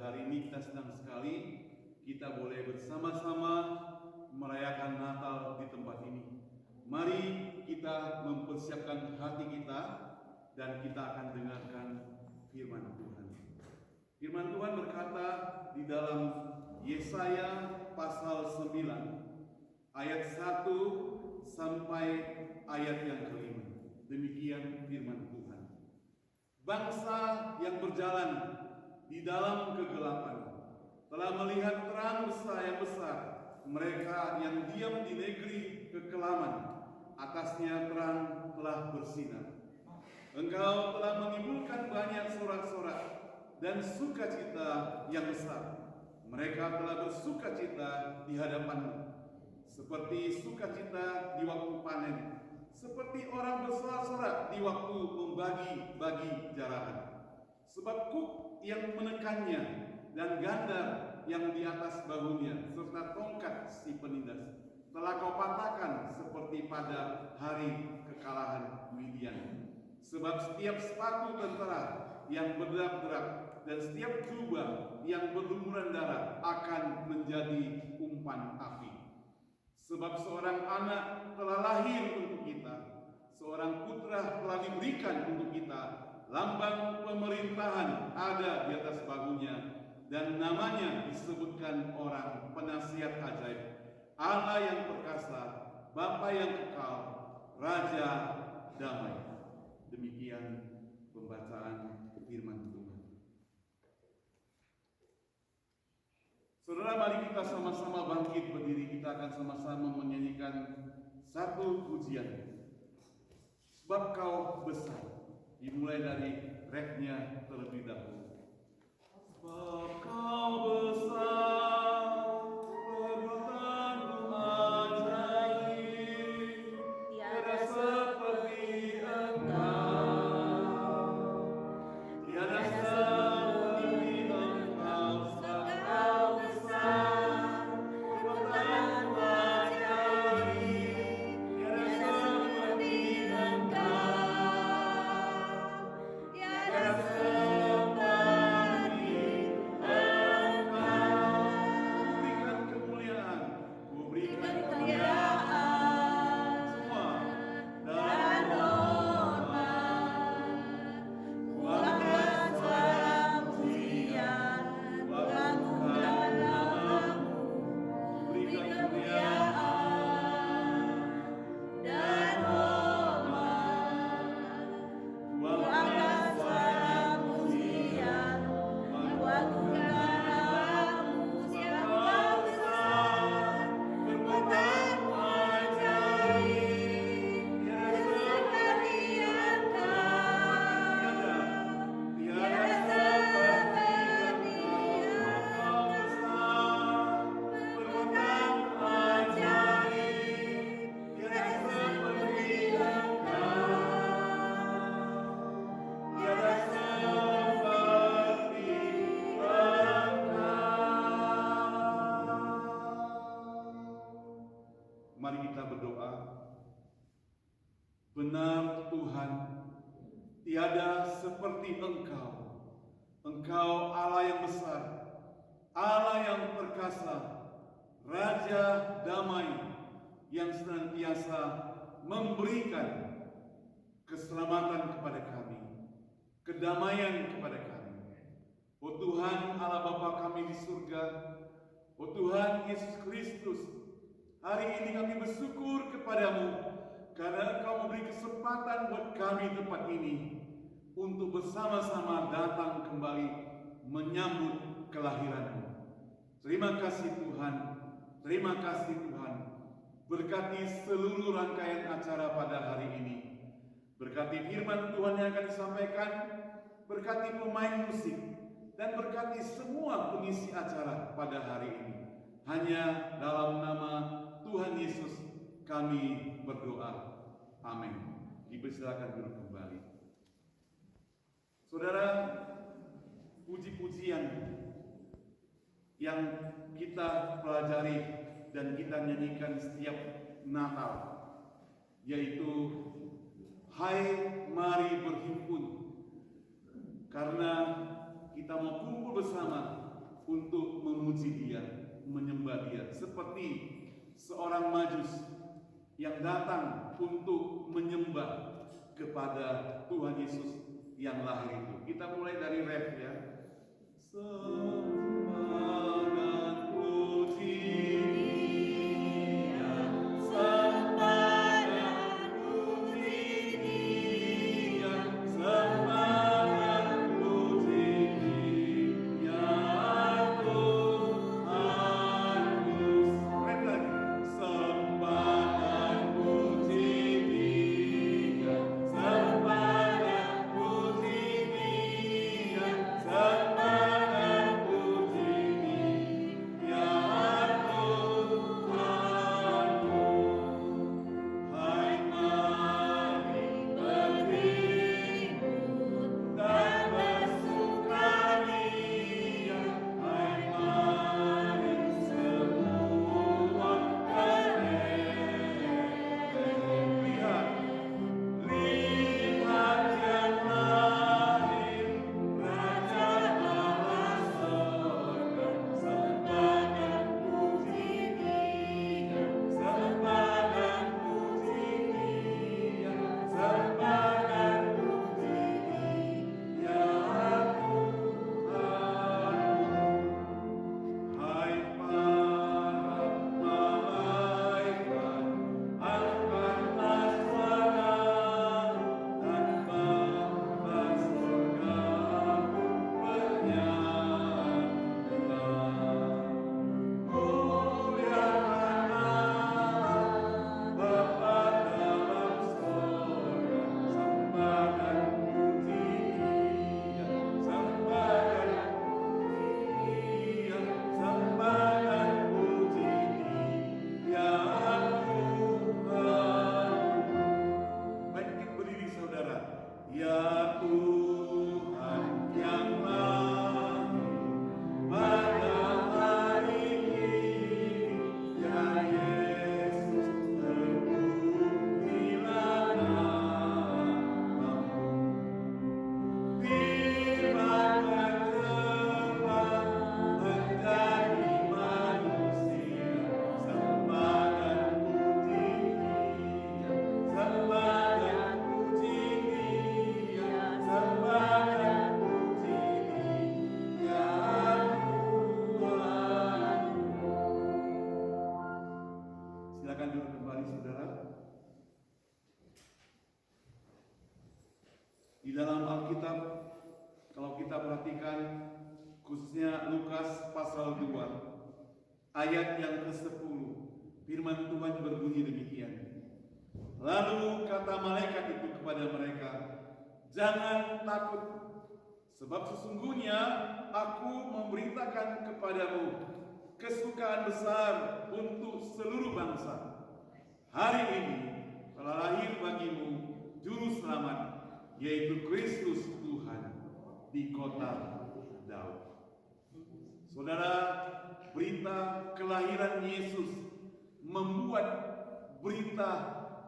hari ini kita senang sekali kita boleh bersama-sama merayakan Natal di tempat ini. Mari kita mempersiapkan hati kita dan kita akan dengarkan firman Tuhan. Firman Tuhan berkata di dalam Yesaya pasal 9 ayat 1 sampai ayat yang kelima. Demikian firman Tuhan. Bangsa yang berjalan di dalam kegelapan telah melihat terang besar yang besar. Mereka yang diam di negeri kekelaman, atasnya terang telah bersinar. Engkau telah menimbulkan banyak sorak-sorak dan sukacita yang besar. Mereka telah bersukacita di hadapanmu, seperti sukacita di waktu panen, seperti orang bersorak-sorak di waktu membagi-bagi jarahan. Sebab kuk yang menekannya dan gandar yang di atas bahunya serta tongkat si penindas telah kau patahkan seperti pada hari kekalahan Midian. Sebab setiap sepatu tentara yang berderak-derak dan setiap jubah yang berlumuran darah akan menjadi umpan api. Sebab seorang anak telah lahir untuk kita, seorang putra telah diberikan untuk kita, lambang pemerintahan ada di atas bahunya, dan namanya disebutkan orang penasihat ajaib, Allah yang perkasa, Bapa yang kekal, Raja damai. Demikian pembacaan firman Tuhan. Saudara, mari kita sama-sama bangkit berdiri. Kita akan sama-sama menyanyikan satu pujian. Sebab kau besar. Dimulai dari refnya terlebih dahulu. Sebab kau besar, perbuatanmu ajaib, tiada seperti Engkau, tiada seperti Engkau. Sebab kau besar, perbuatanmu ajaib, tiada seperti Engkau, tiada seperti benar Tuhan, tiada seperti Engkau. Engkau Allah yang besar, Allah yang perkasa, Raja damai yang senantiasa memberikan keselamatan kepada kami, kedamaian kepada kami. Oh Tuhan Allah Bapa kami di surga, oh Tuhan Yesus Kristus, hari ini kami bersyukur kepadamu karena Engkau memberi kesempatan buat kami tempat ini untuk bersama-sama datang kembali menyambut kelahiran-Mu. Terima kasih Tuhan, terima kasih Tuhan. Berkati seluruh rangkaian acara pada hari ini. Berkati firman Tuhan yang akan disampaikan, berkati pemain musik, dan berkati semua pengisi acara pada hari ini. Hanya dalam nama Tuhan Yesus kami berdoa. Amin. Dipersilakan duduk kembali. Saudara, puji-pujian yang kita pelajari dan kita nyanyikan setiap Natal, yaitu Hai mari berhimpun, karena kita mau kumpul bersama untuk memuji Dia, menyembah Dia, seperti seorang Majus yang datang untuk menyembah kepada Tuhan Yesus yang lahir itu. Kita mulai dari ref ya. Sembah dan puji Dia, sembah dan puji Dia, sembah dan puji Dia, Tuhanku. Ref lagi. Sembah dan puji Dia, sembah dan puji Dia, sembah dan puji Dia, Tuhanku. Hai mari berribut dan bersukaria, hai mari semua lihat, lihat yang lahir, Raja Allah sorga, sembah dan puji Dia, sembah dan puji Dia, sembah dan puji Dia, Tuhanku. Hai para malaikat, angkatlah suaramu dan bangsa surgamu bernyanyilah. Muliakan Allah Bapa dalam sorga, sembah dan puji Dia, sembah dan puji Dia, sembah dan puji Dia, Tuhan. Baik, kita berdiri saudara. Ya Tuhan yang lahir pada hari ini, ya Yesus terpujilah namamu. Firman berkembang menjadi manusia, sembah dan puji Dia, sembah dan puji Dia, sembah dan puji Dia, Tuhanku. Silakan duduk kembali saudara. Di dalam Alkitab, kalau kita perhatikan, khususnya Lukas pasal 2, ayat yang ke-10, firman Tuhan berbunyi demikian. Lalu kata malaikat itu kepada mereka, jangan takut, sebab sesungguhnya aku memberitakan kepadamu kesukaan besar untuk seluruh bangsa. Hari ini telah lahir bagimu juru selamat, yaitu Kristus Tuhan di kota Daud. Saudara, berita kelahiran Yesus membuat berita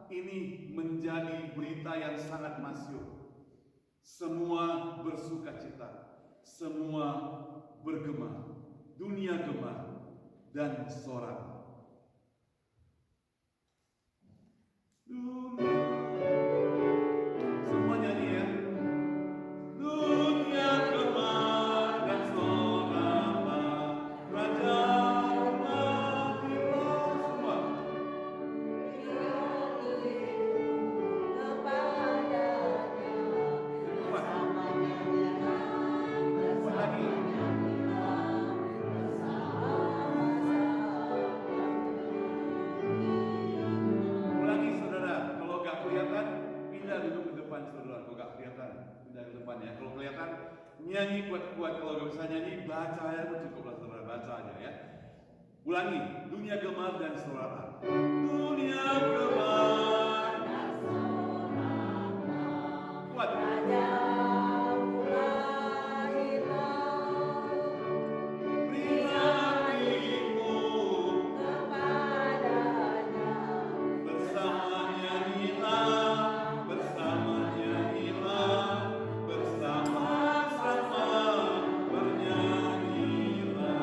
ini menjadi berita yang sangat masyhur. Semua bersukacita, semua bergema, dunia gema dan sorak. Semua nyanyi ya. Dunia gema dan sorak, Raja lahirlah. Semua. Ulangi saudara, kalau gak kelihatan pindah duduk ke depan saudara. Kalau gak kelihatan pindah ke depan ya. Kalau kelihatan nyanyi kuat-kuat, kalau gak bisa nyanyi baca aja cukuplah saudara, baca aja ya. Ulangi, dunia gemar dan sorakan. Dunia gemar dan sorakan. Kuat. Bersama-sama bernyanyilah.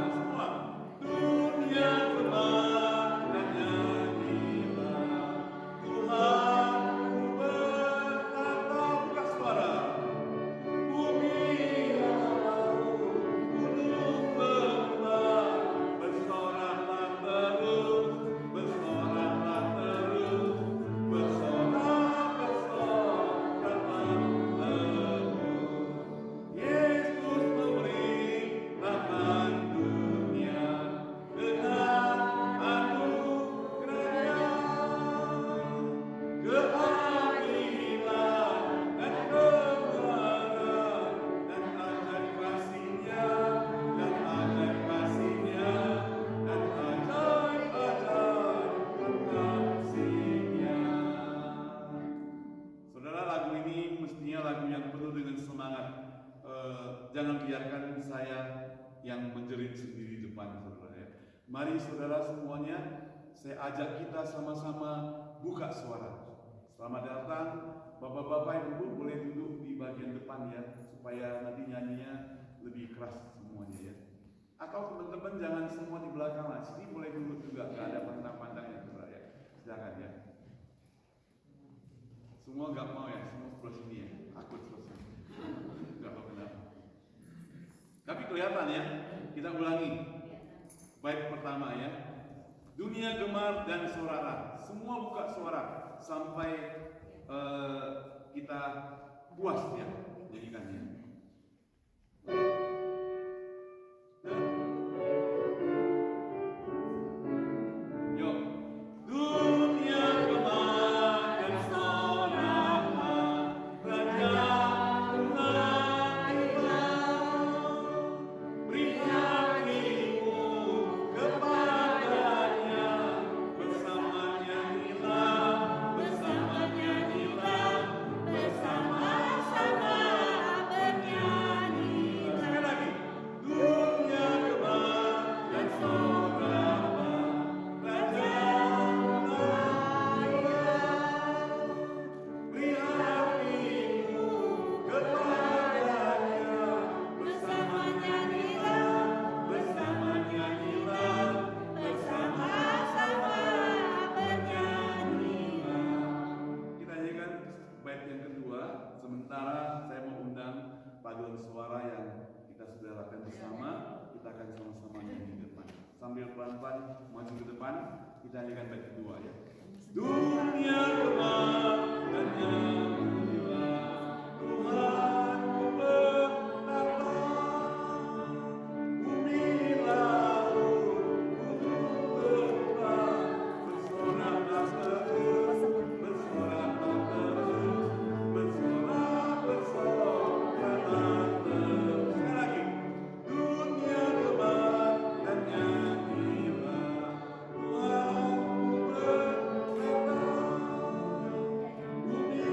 yang menjerit sendiri di depan, saudara ya. Mari saudara semuanya, saya ajak kita sama-sama buka suara. Selamat datang Bapak-bapak, Ibu, boleh duduk di bagian depan ya, supaya nanti nyanyinya lebih keras semuanya ya. Atau teman-teman jangan semua di belakang lah, sini boleh duduk juga, nggak ada pandang-pandangnya saudara ya. Silakan ya. Semua nggak mau ya, semua sebelah sini ya, takut selesai. Nggak tahu kenapa. Tapi kelihatan ya, kita ulangi. Baik pertama ya, dunia gemar dan sorak, semua buka suara sampai kita puas ya nyanyikannya. Yuk, dunia gemar dan sorak, raja Tuhan beri hatimu kepadanya, bersama nyanyilah, bersama-sama bernyanyi. Sekali lagi, dunia gemar dan sorak, raja beri hatimu kepadanya, bersama nyanyilah, bersama-sama bernyanyi. Kita nyanyikan bait yang kedua. Sementara saya mau undang paduan suara yang kita sudah lakukan bersama. Kita akan sama-sama nyanyi di depan. Sambil pelan-pelan maju ke depan, kita nyanyikan bait kedua ya. Dunia gemar dan nyanyilah, Tuhanku bertata. Bumi laut, gunung lembah, bersoraklah terus, bersoraklah terus, bersorak-bersoraklah terus. Sekali lagi, dunia gemar dan nyanyilah, Tuhanku bertata. Bumi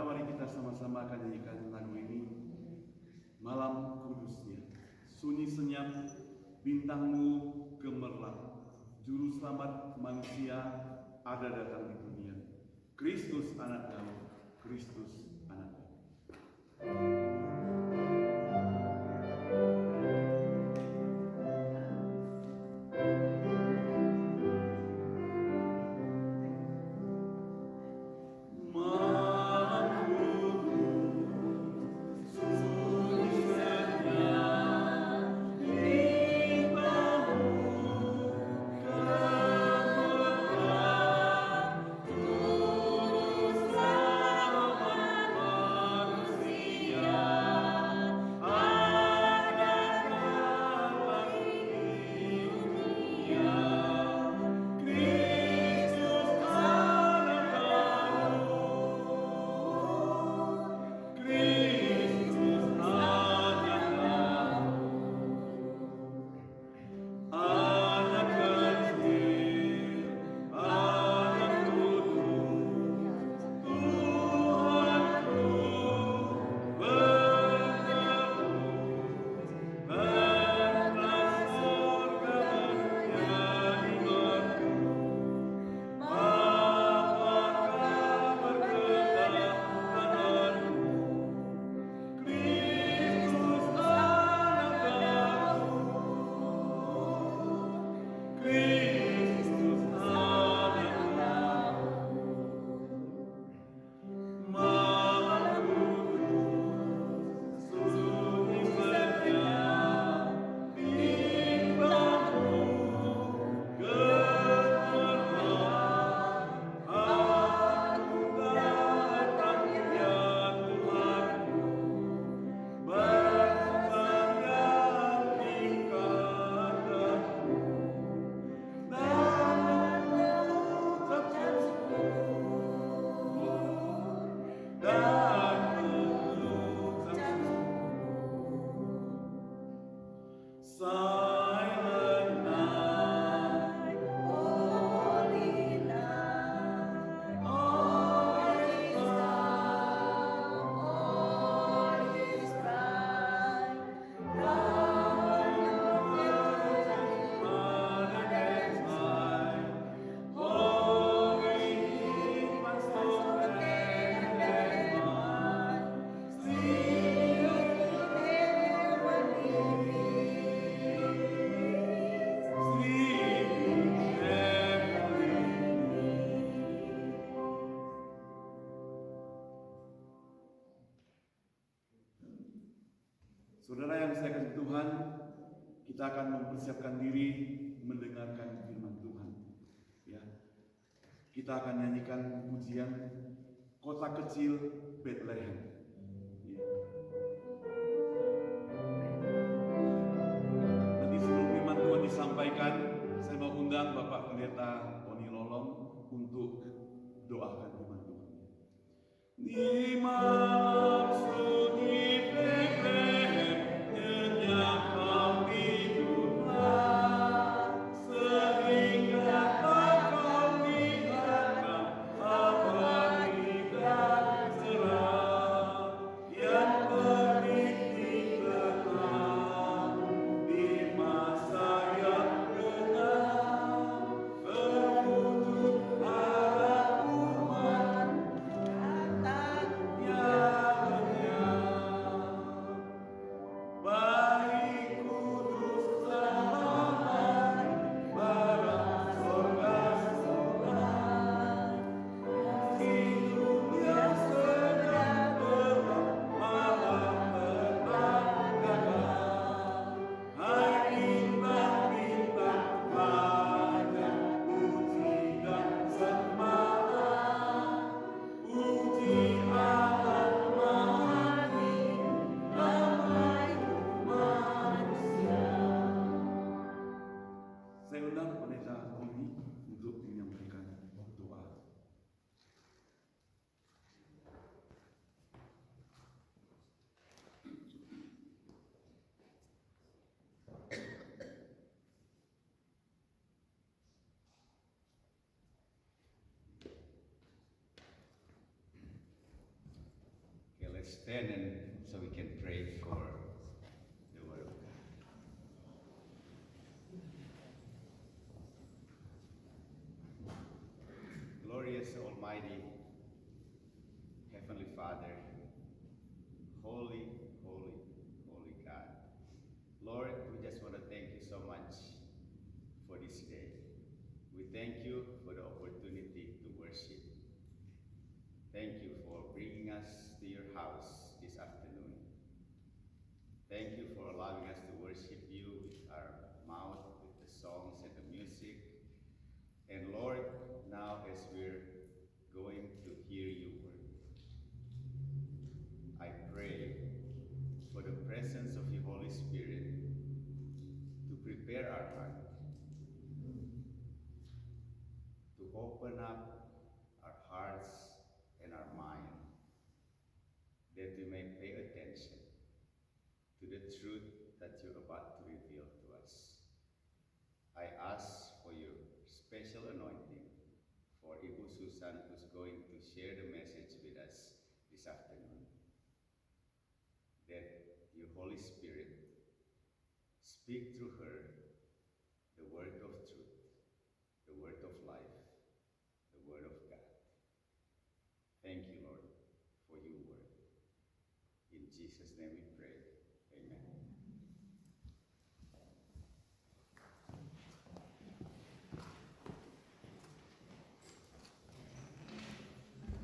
Maka mari kita sama-sama akan nyanyikan lagu ini. Malam kudusnya, sunyi senyap, bintangmu gemerlap, juru selamat manusia ada datang di dunia. Kristus anak Daud, Kristus anak Daud. Saudara yang saya kasih Tuhan, kita akan mempersiapkan diri mendengarkan firman Tuhan. Ya, kita akan nyanyikan pujian Kota Kecil Bethlehem. Ya. Nanti sebelum firman Tuhan disampaikan, saya mau undang Bapak Pendeta Oni Lolong untuk doakan firman Tuhan. Di malam sunyi yeah. stand and so we can pray for the word of God. Glorious Almighty Heavenly Father, holy, holy, holy God. Lord, we just want to thank you so much for this day. We thank you for the opportunity to worship. Thank you for bringing us to your house this afternoon. Thank you for allowing us to worship you with our mouth, with the songs and the music. And Lord, now as we're going to hear your word, I pray for the presence of your Holy Spirit to prepare our heart, to open up our hearts and our mind, that we may pay attention to the truth that you're about to reveal to us. I ask for your special anointing for Ibu Susan, who's going to share the message with us this afternoon, that your Holy Spirit speak through her the word of truth, the word of life, the word of God. Thank you, Lord, for your word. In Jesus' name we pray. Amen.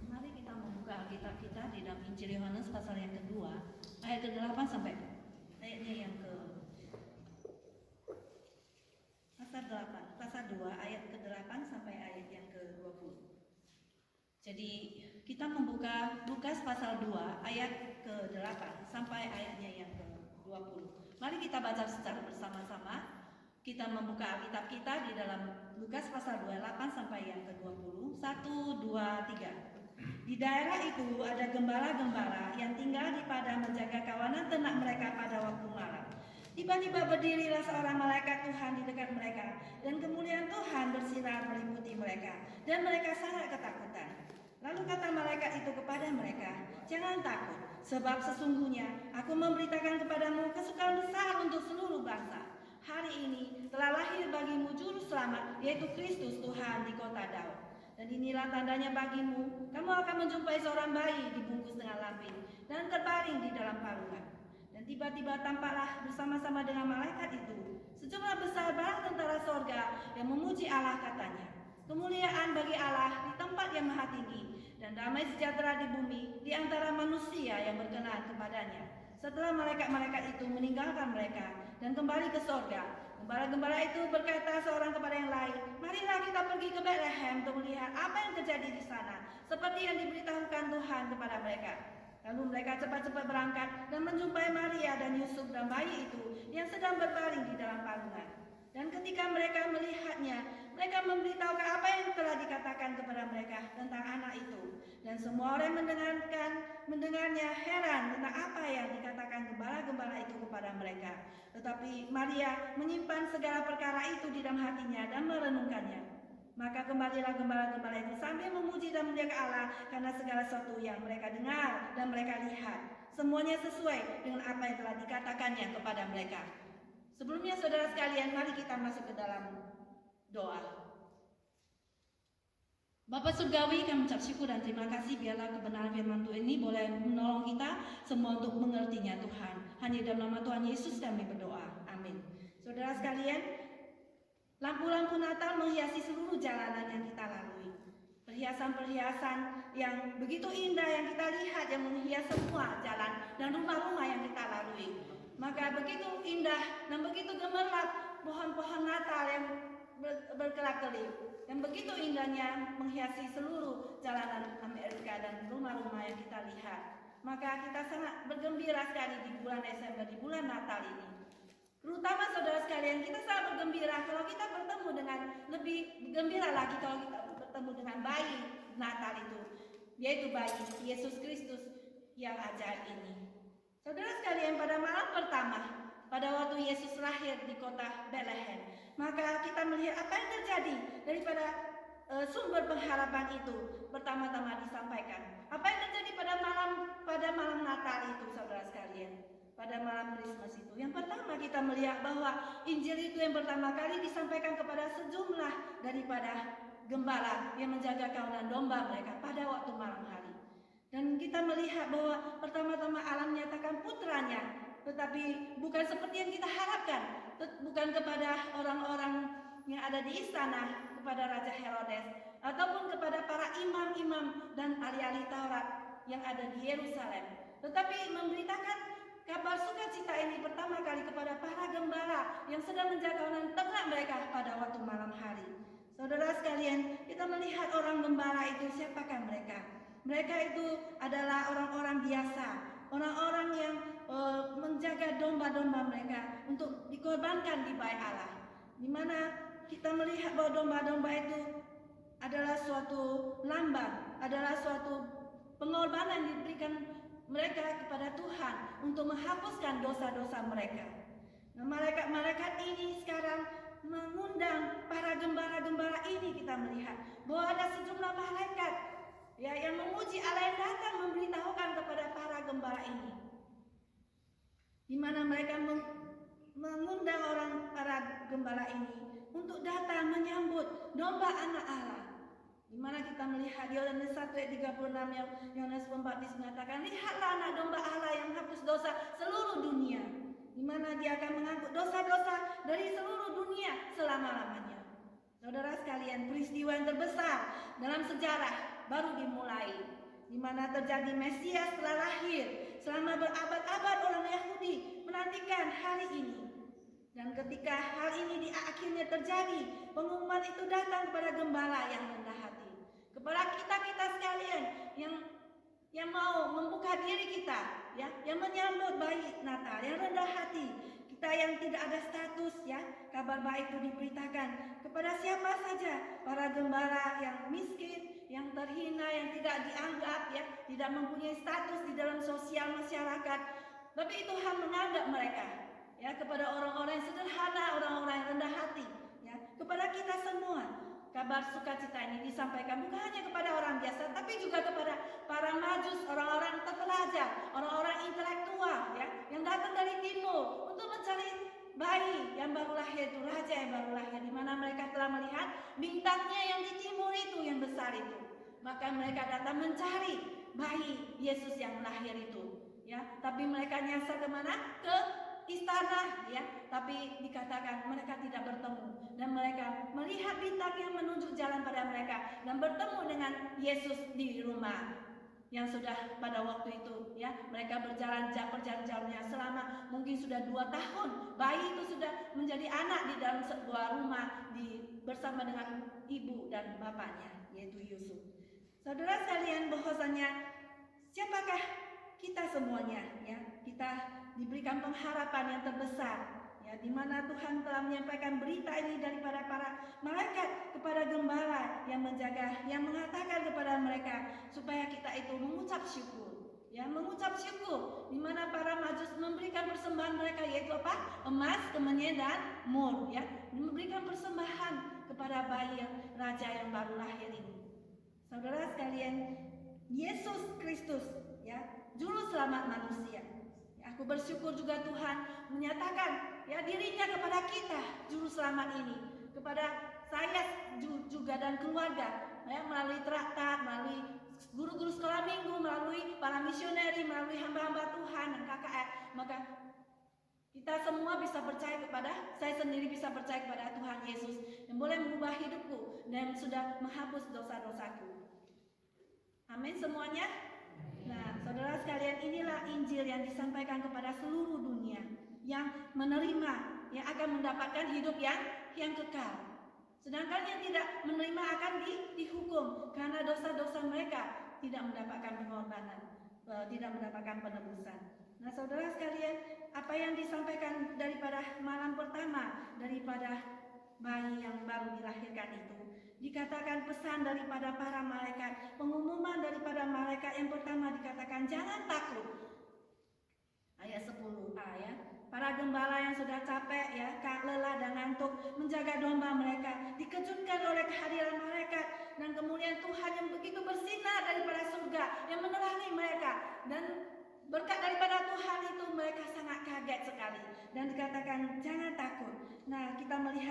Mari kita membuka Alkitab kita di dalam Injil Yohanes pasal yang kedua, ayat ke-8 sampai ayatnya yang ke pasal 2 ayat ke-8 sampai ayat yang ke-20. Jadi kita membuka Lukas pasal 2 ayat ke-8 sampai ayatnya yang ke-20. Mari kita baca secara bersama-sama. Kita membuka Alkitab kita di dalam Lukas pasal 28 sampai yang ke-20. 1, 2, 3. Di daerah itu ada gembala-gembala yang tinggal di padang menjaga kawanan ternak mereka pada waktu malam. Tiba-tiba berdirilah seorang malaikat Tuhan di dekat mereka, dan kemuliaan Tuhan bersinar meliputi mereka, dan mereka sangat ketakutan. Lalu kata malaikat itu kepada mereka, "Jangan takut, sebab sesungguhnya aku memberitakan kepadamu kesukaan besar untuk seluruh bangsa. Hari ini telah lahir bagimu juru selamat, yaitu Kristus Tuhan di kota Daud. Dan inilah tandanya bagimu, kamu akan menjumpai seorang bayi dibungkus dengan lampin dan terbaring di dalam palungan." Dan tiba-tiba tampaklah bersama-sama dengan malaikat itu sejumlah besar bala tentara sorga yang memuji Allah, katanya, "Kemuliaan bagi Allah di tempat yang maha tinggi, dan damai sejahtera di bumi di antara manusia yang berkenan kepadanya." Setelah malaikat-malaikat itu meninggalkan mereka dan kembali ke sorga, gembala-gembala itu berkata seorang kepada yang lain, "Marilah kita pergi ke Bethlehem untuk melihat apa yang terjadi di sana, seperti yang diberitahukan Tuhan kepada mereka." Lalu mereka cepat-cepat berangkat dan menjumpai Maria dan Yusuf dan bayi itu yang sedang berbaring di dalam palungan. Dan ketika mereka melihatnya, mereka memberitahukan apa yang telah dikatakan kepada mereka tentang anak itu. Dan semua orang mendengarnya heran tentang apa yang dikatakan gembala-gembala itu kepada mereka. Tetapi Maria menyimpan segala perkara itu di dalam hatinya dan merenungkannya. Maka kembalilah gembala-gembala itu sambil memuji dan memuliakan Allah karena segala sesuatu yang mereka dengar dan mereka lihat. Semuanya sesuai dengan apa yang telah dikatakannya kepada mereka. Sebelumnya saudara sekalian, mari kita masuk ke dalam doa. Bapa Surgawi, kami ucap syukur dan terima kasih biarlah kebenaran firman Tuhan ini boleh menolong kita semua untuk mengertinya Tuhan. Hanya dalam nama Tuhan Yesus kami berdoa. Amin. Saudara sekalian, lampu-lampu Natal menghiasi seluruh jalanan yang kita lalui. Perhiasan-perhiasan yang begitu indah yang kita lihat yang menghias semua jalan dan rumah-rumah yang kita lalui. Maka begitu indah dan begitu gemerlap pohon-pohon Natal yang berkelap-kelip. Dan begitu indahnya menghiasi seluruh jalanan Amerika dan rumah-rumah yang kita lihat. Maka kita sangat bergembira sekali di bulan Desember, di bulan Natal ini. Terutama saudara sekalian, kita sangat bergembira kalau kita bertemu dengan lebih gembira lagi kalau kita bertemu dengan bayi Natal itu, yaitu bayi Yesus Kristus yang ajaib ini. Saudara sekalian, pada malam pertama, pada waktu Yesus lahir di kota Bethlehem, maka kita melihat apa yang terjadi daripada sumber pengharapan itu pertama-tama disampaikan. Apa yang terjadi pada malam Natal pada malam Krismas itu. Yang pertama kita melihat bahwa Injil itu yang pertama kali disampaikan kepada sejumlah daripada gembala yang menjaga kawanan domba mereka pada waktu malam hari. Dan kita melihat bahwa pertama-tama Allah menyatakan putranya, tetapi bukan seperti yang kita harapkan, bukan kepada orang-orang yang ada di istana, kepada Raja Herodes, ataupun kepada para imam-imam dan ahli-ahli Taurat yang ada di Yerusalem, tetapi memberitakan kabar sukacita ini pertama kali kepada para gembala yang sedang menjaga kawanan ternak mereka pada waktu malam hari. Saudara sekalian, kita melihat orang gembala itu, siapakah mereka? Mereka itu adalah orang-orang biasa, orang-orang yang menjaga domba-domba mereka untuk dikorbankan di bait Allah. Di mana kita melihat bahwa domba-domba itu adalah suatu lambang, adalah suatu pengorbanan yang diberikan mereka kepada Tuhan untuk menghapuskan dosa-dosa mereka. Nah, malaikat-malaikat ini sekarang mengundang para gembala-gembala ini. Kita melihat bahwa ada sejumlah malaikat yang memuji Allah yang datang memberitahukan kepada para gembala ini, di mana mereka mengundang para gembala ini untuk datang menyambut domba anak Allah. Di mana kita melihat Yohanes 1 ayat 36 yang Yohanes Pembaptis mengatakan, lihatlah anak domba Allah yang menghapus dosa seluruh dunia, di mana dia akan mengangkut dosa-dosa dari seluruh dunia selama-lamanya. Saudara sekalian, peristiwa yang terbesar dalam sejarah baru dimulai, di mana terjadi Mesias telah lahir. Selama berabad-abad orang Yahudi menantikan hari ini. Dan ketika hal ini akhirnya terjadi, pengumuman itu datang kepada gembala yang rendah hati, kepada kita sekalian yang mau membuka diri kita, yang menyambut bayi Natal, yang rendah hati, kita yang tidak ada status, kabar baik itu diberitakan kepada siapa saja, para gembala yang miskin, yang terhina, yang tidak dianggap, tidak mempunyai status di dalam sosial masyarakat, tapi Tuhan menganggap mereka. Kepada orang-orang yang sederhana, orang-orang yang rendah hati, kepada kita semua, kabar sukacita ini disampaikan bukan hanya kepada orang biasa, tapi juga kepada para majus, orang-orang terpelajar, orang-orang intelektual, yang datang dari timur untuk mencari bayi yang baru lahir itu, raja yang baru lahir, di mana mereka telah melihat bintangnya yang di timur itu, yang besar itu, maka mereka datang mencari bayi Yesus yang lahir itu, tapi mereka nyasar kemana? Ke istana, tapi dikatakan mereka tidak bertemu, dan mereka melihat bintang yang menunjuk jalan pada mereka dan bertemu dengan Yesus di rumah yang sudah pada waktu itu, mereka berjalan perjalanan selama mungkin sudah 2 tahun. Bayi itu sudah menjadi anak di dalam sebuah rumah bersama dengan ibu dan bapaknya, yaitu Yusuf. Saudara sekalian, bahwasanya siapakah kita semuanya, kita diberikan pengharapan yang terbesar, di mana Tuhan telah menyampaikan berita ini daripada para malaikat kepada gembala yang menjaga, yang mengatakan kepada mereka supaya kita itu mengucap syukur, mengucap syukur, di mana para majus memberikan persembahan mereka, yaitu apa? Emas, kemenyan dan mur, memberikan persembahan kepada bayi raja yang baru lahir ini. Saudara sekalian, Yesus Kristus, juru selamat manusia. Aku bersyukur juga Tuhan menyatakan dirinya kepada kita, juru selamat ini, kepada saya juga dan keluarga, melalui traktat, melalui guru-guru sekolah minggu, melalui para misioneri, melalui hamba-hamba Tuhan dan KKR. Maka kita semua bisa percaya saya sendiri bisa percaya kepada Tuhan Yesus yang boleh mengubah hidupku dan sudah menghapus dosa-dosaku. Amin semuanya. Nah, saudara sekalian, inilah Injil yang disampaikan kepada seluruh dunia, yang menerima, yang akan mendapatkan hidup yang kekal. Sedangkan yang tidak menerima akan dihukum karena dosa-dosa mereka tidak mendapatkan pengorbanan, tidak mendapatkan penebusan. Nah, saudara sekalian, apa yang disampaikan daripada malam pertama, daripada bayi yang baru dilahirkan itu, dikatakan pesan daripada para malaikat, pengumuman daripada malaikat yang pertama dikatakan jangan takut. Ayat 10a, para gembala yang sudah capek, lelah dan ngantuk menjaga domba mereka, dikejutkan oleh kehadiran malaikat, dan kemuliaan Tuhan yang begitu bersinar daripada surga yang menerangi mereka, dan berkat daripada Tuhan itu mereka sangat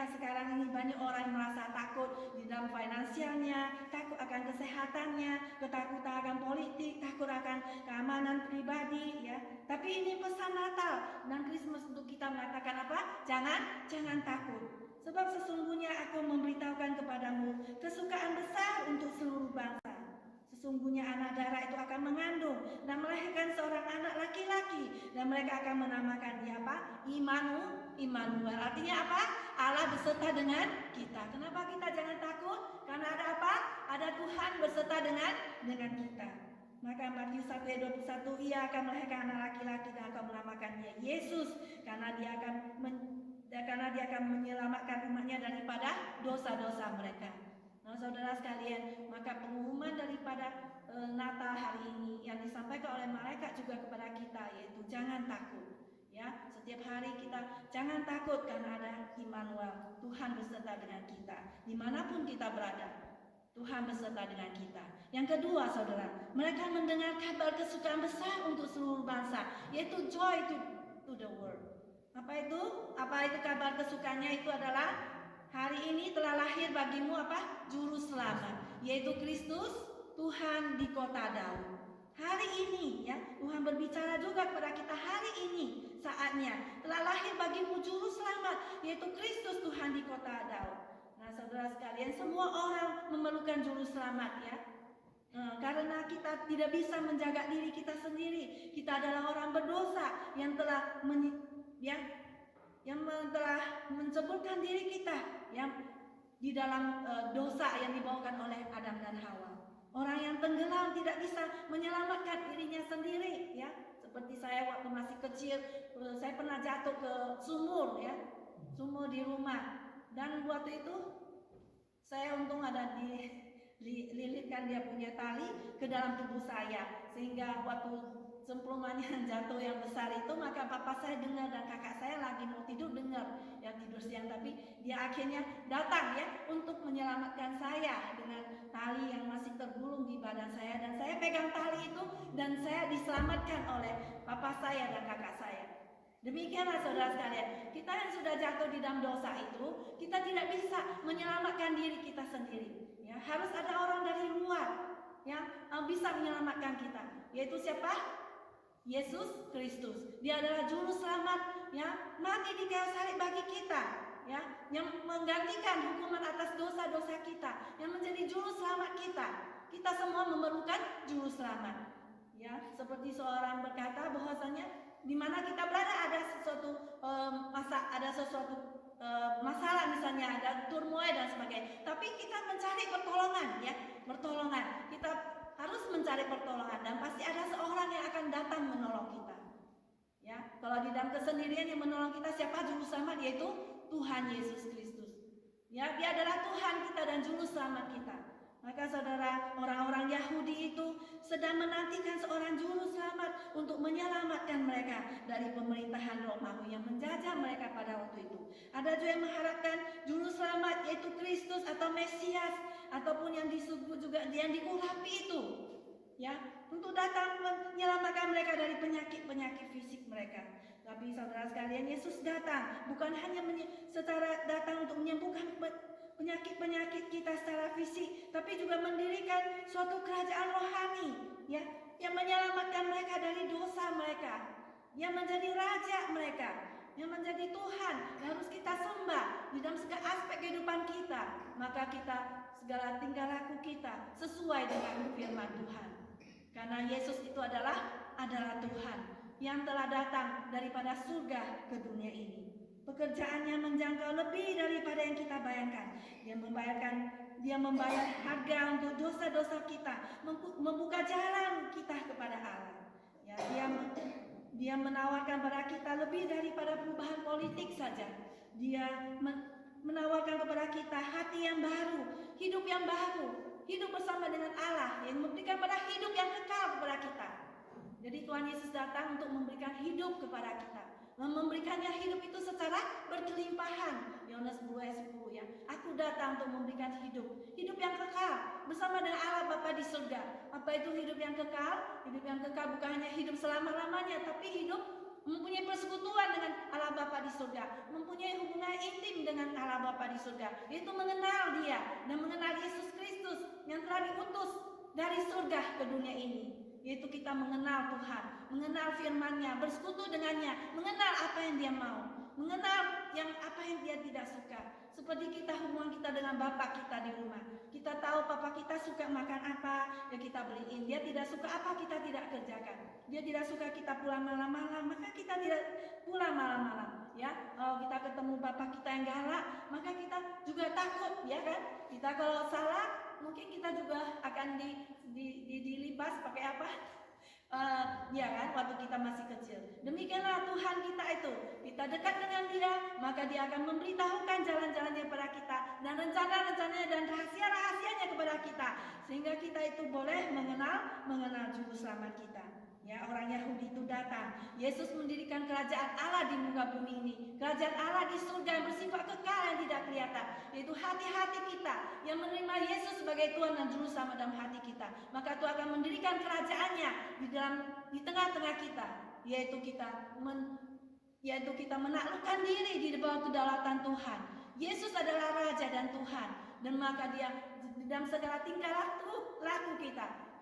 melihat sekarang ini banyak orang yang merasa takut di dalam finansialnya, takut akan kesehatannya, ketakutan akan politik, takut akan keamanan pribadi, ya. Tapi ini pesan Natal dan Christmas untuk kita mengatakan apa? Jangan takut. Sebab sesungguhnya aku memberitahukan kepadamu kesukaan besar untuk seluruh bangsa. Sesungguhnya anak darah itu akan mengandung dan melahirkan seorang anak laki-laki, dan mereka akan menamakan dia apa? Immanuel. Artinya apa? Allah beserta dengan kita. Kenapa kita jangan takut? Karena ada apa? Ada Tuhan beserta dengan kita. Maka Matius 1 ayat 21, ia akan melahirkan anak laki-laki dan akan menamakannya Yesus, karena dia akan menyelamatkan umatnya daripada dosa-dosa mereka. Nah, saudara sekalian, maka pengumuman daripada Natal hari ini yang disampaikan oleh malaikat juga kepada kita, yaitu jangan takut. Ya, setiap hari kita jangan takut karena ada Immanuel, Tuhan beserta dengan kita. Dimanapun kita berada, Tuhan beserta dengan kita. Yang kedua, saudara, mereka mendengar kabar kesukaan besar untuk seluruh bangsa, yaitu joy to the world. Apa itu? Apa itu kabar kesukaannya? Itu adalah hari ini telah lahir bagimu apa? Juru selamat, yaitu Kristus Tuhan di kota Daud. Hari ini ya, Tuhan berbicara juga kepada kita, hari ini saatnya telah lahir bagimu juru selamat, yaitu Kristus Tuhan di kota Daud. Nah, saudara sekalian, semua orang memerlukan juru selamat ya. Karena kita tidak bisa menjaga diri kita sendiri. Kita adalah orang berdosa yang telah telah menceburkan diri kita yang di dalam dosa yang dibawakan oleh Adam dan Hawa. Orang yang tenggelam tidak bisa menyelamatkan dirinya sendiri, ya. Seperti saya waktu masih kecil, saya pernah jatuh ke sumur, ya, sumur di rumah. Dan waktu itu saya untung ada dililitkan dia punya tali ke dalam tubuh saya, sehingga waktu cemplungan yang jatuh yang besar itu, maka papa saya dengar dan kakak saya lagi mau tidur dengar, yang tidur siang, tapi dia akhirnya datang ya untuk menyelamatkan saya dengan tali yang masih tergulung di badan saya, dan saya pegang tali itu dan saya diselamatkan oleh papa saya dan kakak saya. Demikianlah saudara sekalian, kita yang sudah jatuh di dalam dosa itu, kita tidak bisa menyelamatkan diri kita sendiri. Ya, harus ada orang dari luar yang bisa menyelamatkan kita, yaitu siapa? Yesus Kristus. Dia adalah juru selamat ya, mati di kayu salib bagi kita ya, yang menggantikan hukuman atas dosa-dosa kita, yang menjadi juru selamat kita. Kita semua memerlukan juru selamat. Ya, seperti seorang berkata bahwasanya di mana kita berada ada sesuatu masalah, misalnya ada turmoil dan sebagainya, tapi kita mencari pertolongan ya, pertolongan. Kita harus mencari pertolongan dan pasti ada seorang yang akan datang menolong kita. Ya, kalau di dalam kesendirian yang menolong kita siapa? Juru selamat, yaitu Tuhan Yesus Kristus. Ya, dia adalah Tuhan kita dan juru selamat kita. Maka saudara, orang-orang Yahudi itu sedang menantikan seorang juru selamat untuk menyelamatkan mereka dari pemerintahan Romawi yang menjajah mereka pada waktu itu. Ada juga yang mengharapkan juru selamat, yaitu Kristus atau Mesias, ataupun yang disebut juga yang diurapi itu, ya, untuk datang menyelamatkan mereka dari penyakit-penyakit fisik mereka. Tapi saudara sekalian, Yesus datang bukan hanya secara datang untuk menyembuhkan penyakit-penyakit kita secara fisik, tapi juga mendirikan suatu kerajaan rohani, ya, yang menyelamatkan mereka dari dosa mereka, yang menjadi raja mereka, yang menjadi Tuhan yang harus kita sembah di dalam segala aspek kehidupan kita. Maka kita segala tingkah laku kita sesuai dengan firman Tuhan. Karena Yesus itu adalah Tuhan yang telah datang daripada surga ke dunia ini. Pekerjaannya menjangkau lebih daripada yang kita bayangkan. Dia membayar harga untuk dosa-dosa kita, membuka jalan kita kepada Allah. Ya, dia menawarkan kepada kita lebih daripada perubahan politik saja. Dia menawarkan kepada kita hati yang baru, hidup yang baru, hidup bersama dengan Allah yang memberikan pada hidup yang kekal kepada kita. Jadi Tuhan Yesus datang untuk memberikan hidup kepada kita, memberikannya hidup itu secara berkelimpahan. Yohanes 10 ayat 10 ya. Aku datang untuk memberikan hidup yang kekal bersama dengan Allah Bapa di surga. Apa itu hidup yang kekal? Hidup yang kekal bukan hanya hidup selama-lamanya, tapi hidup mempunyai persekutuan dengan Allah Bapa di surga, mempunyai hubungan intim dengan Allah Bapa di surga, yaitu mengenal Dia dan mengenal Yesus Kristus yang telah diutus dari surga ke dunia ini. Yaitu kita mengenal Tuhan, mengenal firman-Nya, bersekutu dengannya, mengenal apa yang Dia mau, mengenal apa yang Dia tidak suka. Seperti kita hubungan kita dengan Bapak kita di rumah. Kita tahu Papa kita suka makan apa, ya kita beliin. Dia tidak suka apa, kita tidak kerjakan. Dia tidak suka kita pulang malam-malam, maka kita tidak pulang malam-malam. Ya, kalau kita ketemu Bapak kita yang galak, maka kita juga takut, ya kan? Kita kalau salah, mungkin kita juga akan dilipas pakai apa? Ya kan, waktu kita masih kecil. Demikianlah Tuhan kita itu. Kita dekat dengan Dia, maka Dia akan memberitahukan jalan-jalannya kepada kita dan rencana-rencananya dan rahasia-rahasianya kepada kita, sehingga kita itu boleh mengenal juru selamat kita. Ya, orang Yahudi itu datang. Yesus mendirikan kerajaan Allah di muka bumi ini. Kerajaan Allah di surga yang bersifat kekal yang tidak kelihatan. Yaitu hati-hati kita yang menerima Yesus sebagai Tuhan dan Juru Selamat dalam hati kita. Maka Tuhan akan mendirikan kerajaannya di tengah-tengah kita. Yaitu kita menaklukkan diri di bawah kedaulatan Tuhan. Yesus adalah Raja dan Tuhan. Dan maka Dia dalam segala tingkah laku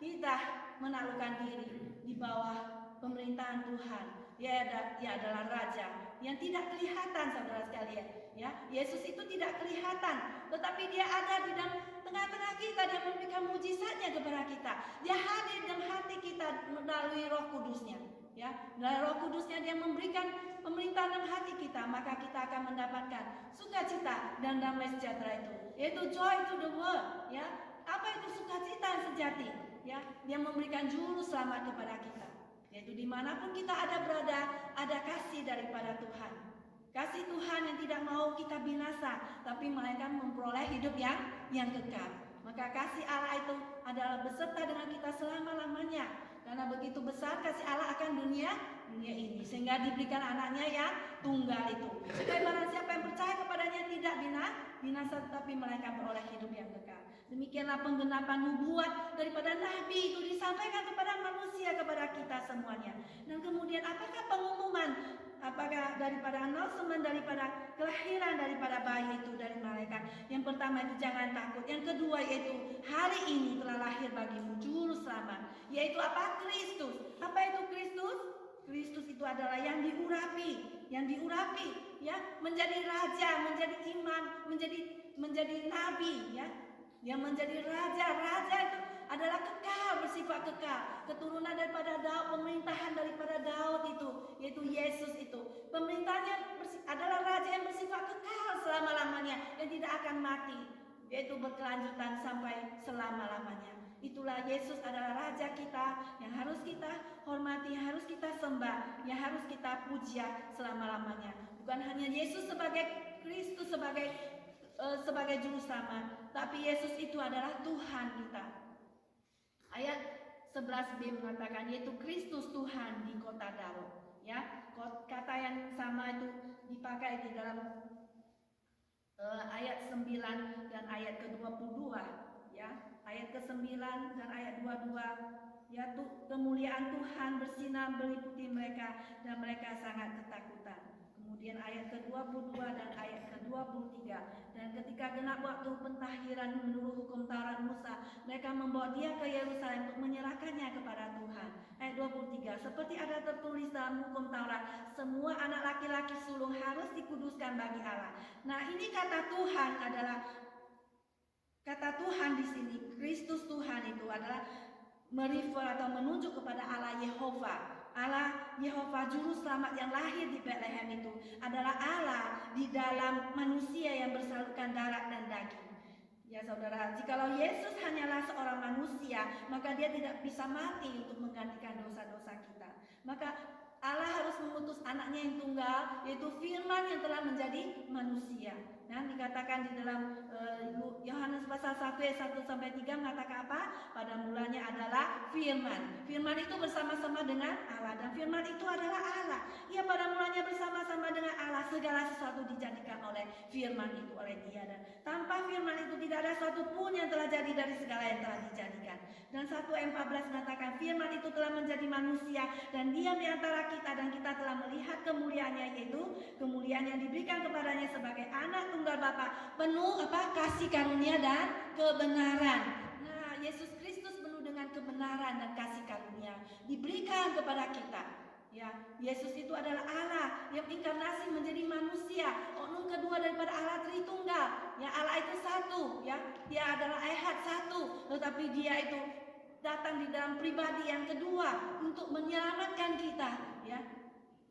kita menaklukkan diri di bawah pemerintahan Tuhan. Dia adalah Raja yang tidak kelihatan, saudara sekalian. Ya, Yesus itu tidak kelihatan, tetapi Dia ada di dalam tengah-tengah kita. Dia memberikan mujizatnya kepada kita. Dia hadir dalam hati kita melalui Roh Kudusnya. Ya, melalui Roh Kudusnya Dia memberikan pemerintahan dalam hati kita, maka kita akan mendapatkan sukacita dan damai sejahtera itu, yaitu joy to the world. Ya, apa itu sukacita yang sejati? Ya, Dia memberikan juru selamat kepada kita. Yaitu dimanapun kita berada, ada kasih daripada Tuhan. Kasih Tuhan yang tidak mau kita binasa, tapi melainkan memperoleh hidup yang kekal. Maka kasih Allah itu adalah beserta dengan kita selama-lamanya. Karena begitu besar kasih Allah akan dunia ini, sehingga diberikan anaknya yang tunggal itu. Supaya barang siapa yang percaya kepadanya tidak binasa, tetapi melainkan beroleh hidup yang kekal. Demikianlah penggenapan nubuat daripada Nabi itu disampaikan kepada manusia, kepada kita semuanya. Dan kemudian apakah pengumuman? Apakah daripada announcement, daripada kelahiran daripada bayi itu dari malaikat? Yang pertama itu jangan takut. Yang kedua yaitu hari ini telah lahir bagimu juru selamat, yaitu apa? Kristus. Apa itu Kristus? Kristus itu adalah yang diurapi, ya, menjadi raja, menjadi imam, menjadi nabi, ya. Yang menjadi raja itu adalah kekal, bersifat kekal. Keturunan daripada Daud, pemerintahan daripada Daud itu, yaitu Yesus itu. Pemerintahnya adalah raja yang bersifat kekal selama-lamanya, yang tidak akan mati, yaitu berkelanjutan sampai selama-lamanya. Itulah Yesus adalah raja kita yang harus kita hormati, harus kita sembah, yang harus kita puja selama-lamanya. Bukan hanya Yesus sebagai Kristus, sebagai juru selamat, tapi Yesus itu adalah Tuhan kita. Ayat 11b mengatakan yaitu Kristus Tuhan di kota Daud. Ya, kata yang sama itu dipakai di dalam ayat 9 dan ayat ke-22. Ya, ayat ke-9 dan ayat 22. Ya, kemuliaan Tuhan bersinar meliputi mereka dan mereka sangat ketakutan. Kemudian ayat ke-22 dan ayat ke-23. Dan ketika genap waktu pentahiran menurut hukum Taurat Musa, mereka membawa Dia ke Yerusalem untuk menyerahkannya kepada Tuhan. Ayat 23. Seperti ada tertulis dalam hukum Taurat, semua anak laki-laki sulung harus dikuduskan bagi Allah. Nah, ini kata Tuhan adalah kata Tuhan di sini, Kristus Tuhan itu adalah merefer atau menunjuk kepada Allah Yehova. Allah Yehova juru selamat yang lahir di Bethlehem itu adalah Allah di dalam manusia yang bersalurkan darah dan daging. Ya saudara, jikalau Yesus hanyalah seorang manusia, maka Dia tidak bisa mati untuk menggantikan dosa-dosa kita. Maka Allah harus mengutus anaknya yang tunggal, yaitu Firman yang telah menjadi manusia. Dan dikatakan di dalam Yohanes pasal 1 ayat 1-3 mengatakan apa? Pada mulanya adalah Firman. Firman itu bersama-sama dengan Allah, dan Firman itu adalah Allah. Allah. Ia pada mulanya bersama-sama dengan Allah, segala sesuatu dijadikan oleh firman itu, oleh Dia. Dan tanpa firman itu tidak ada suatu pun yang telah jadi dari segala yang telah dijadikan. Dan 1 Ayat 14 mengatakan firman itu telah menjadi manusia dan diam di antara kita, dan kita telah melihat kemuliaannya, yaitu kemuliaan yang diberikan kepadanya sebagai anak tunggal Bapa, penuh kasih karunia dan kebenaran. Nah, Yesus Kristus penuh dengan kebenaran dan kasih karunia diberikan kepada kita. Ya, Yesus itu adalah Allah yang inkarnasi menjadi manusia, oknum kedua daripada Allah Tritunggal. Ya, Allah itu satu, ya. Dia adalah Ehad satu, tetapi Dia itu datang di dalam pribadi yang kedua untuk menyelamatkan kita, ya.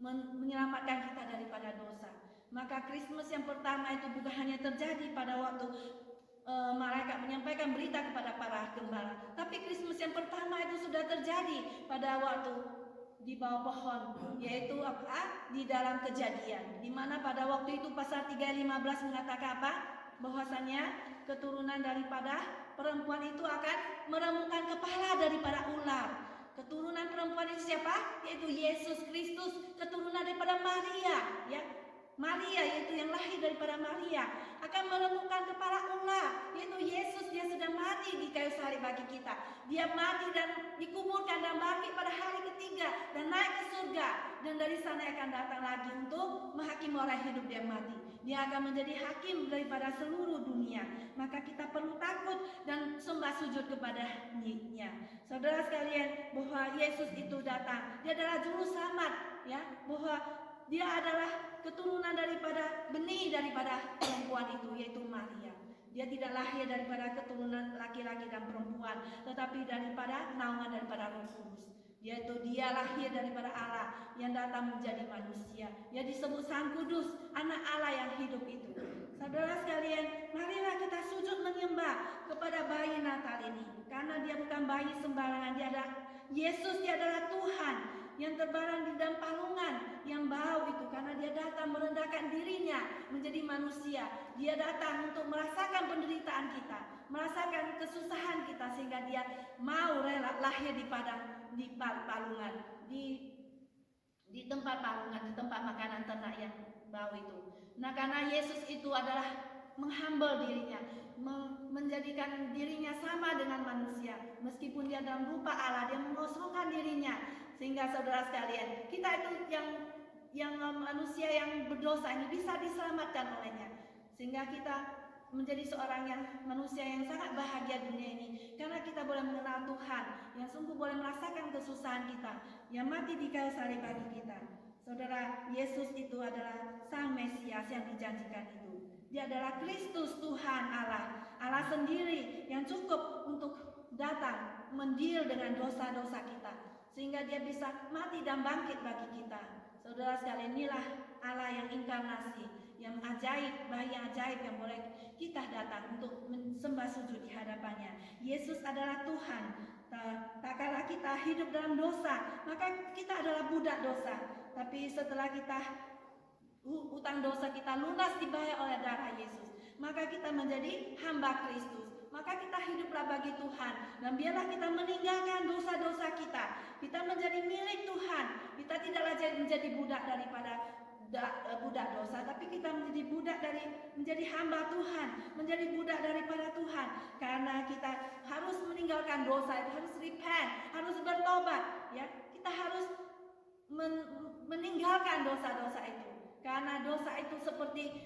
Menyelamatkan kita daripada dosa. Maka Christmas yang pertama itu bukan hanya terjadi pada waktu malaikat menyampaikan berita kepada para gembala, tapi Christmas yang pertama itu sudah terjadi pada waktu di bawah pohon, yaitu di dalam Kejadian, di mana pada waktu itu pasal 3:15 mengatakan bahwasanya keturunan daripada perempuan itu akan meremukkan kepala daripada ular. Keturunan perempuan itu siapa? Yaitu Yesus Kristus, keturunan daripada Maria, ya. Maria, yaitu yang lahir daripada Maria, akan meremukkan kepala ular, yaitu Yesus. Dia sudah mati di kayu salib bagi kita. Dia mati dan dikuburkan dan bangkit pada hari ketiga dan naik ke surga, dan dari sana akan datang lagi untuk menghakimi orang hidup dan mati. Dia akan menjadi hakim daripada seluruh dunia. Maka kita perlu takut dan sembah sujud kepada-Nya. Saudara sekalian, bahwa Yesus itu datang, Dia adalah juru selamat, ya, bahwa Dia adalah keturunan daripada benih daripada perempuan itu, yaitu Maria. Dia tidak lahir daripada keturunan laki-laki dan perempuan, tetapi daripada naungan daripada Roh Kudus. Dia lahir daripada Allah yang datang menjadi manusia. Dia disebut Sang Kudus, anak Allah yang hidup itu. Saudara sekalian, marilah kita sujud menyembah kepada bayi Natal ini, karena Dia bukan bayi sembarangan. Yesus, Dia adalah Tuhan yang terbarang di dalam palungan yang bau itu, karena Dia datang merendahkan dirinya menjadi manusia. Dia datang untuk merasakan penderitaan kita, merasakan kesusahan kita, sehingga Dia mau rela lahir di palungan, di tempat palungan, di tempat makanan ternak yang bau itu. Nah, karena Yesus itu adalah menghambal dirinya, menjadikan dirinya sama dengan manusia, meskipun Dia dalam rupa Allah, Dia mengosongkan dirinya, sehingga saudara sekalian, kita itu yang manusia yang berdosa ini bisa diselamatkan olehnya, sehingga kita menjadi seorang manusia yang sangat bahagia dunia ini, karena kita boleh mengenal Tuhan yang sungguh boleh merasakan kesusahan kita, yang mati di kayu salib bagi kita. Saudara, Yesus itu adalah Sang Mesias yang dijanjikan itu. Dia adalah Kristus, Tuhan Allah, Allah sendiri yang cukup untuk datang mendeal dengan dosa-dosa kita, sehingga Dia bisa mati dan bangkit bagi kita. Saudara sekalian, inilah Allah yang inkarnasi, yang ajaib, bayi ajaib yang boleh kita datang untuk sembah sujud di hadapannya. Yesus adalah Tuhan. Tak kala kita hidup dalam dosa, maka kita adalah budak dosa. Tapi setelah utang dosa kita lunas dibayar oleh darah Yesus, maka kita menjadi hamba Kristus. Maka kita hiduplah bagi Tuhan, dan biarlah kita meninggalkan dosa-dosa kita. Kita menjadi milik Tuhan. Kita tidaklah menjadi budak daripada budak dosa, tapi kita menjadi hamba Tuhan, menjadi budak daripada Tuhan. Karena kita harus meninggalkan dosa itu, harus repent, harus bertobat, ya. Kita harus meninggalkan dosa-dosa itu, karena dosa itu seperti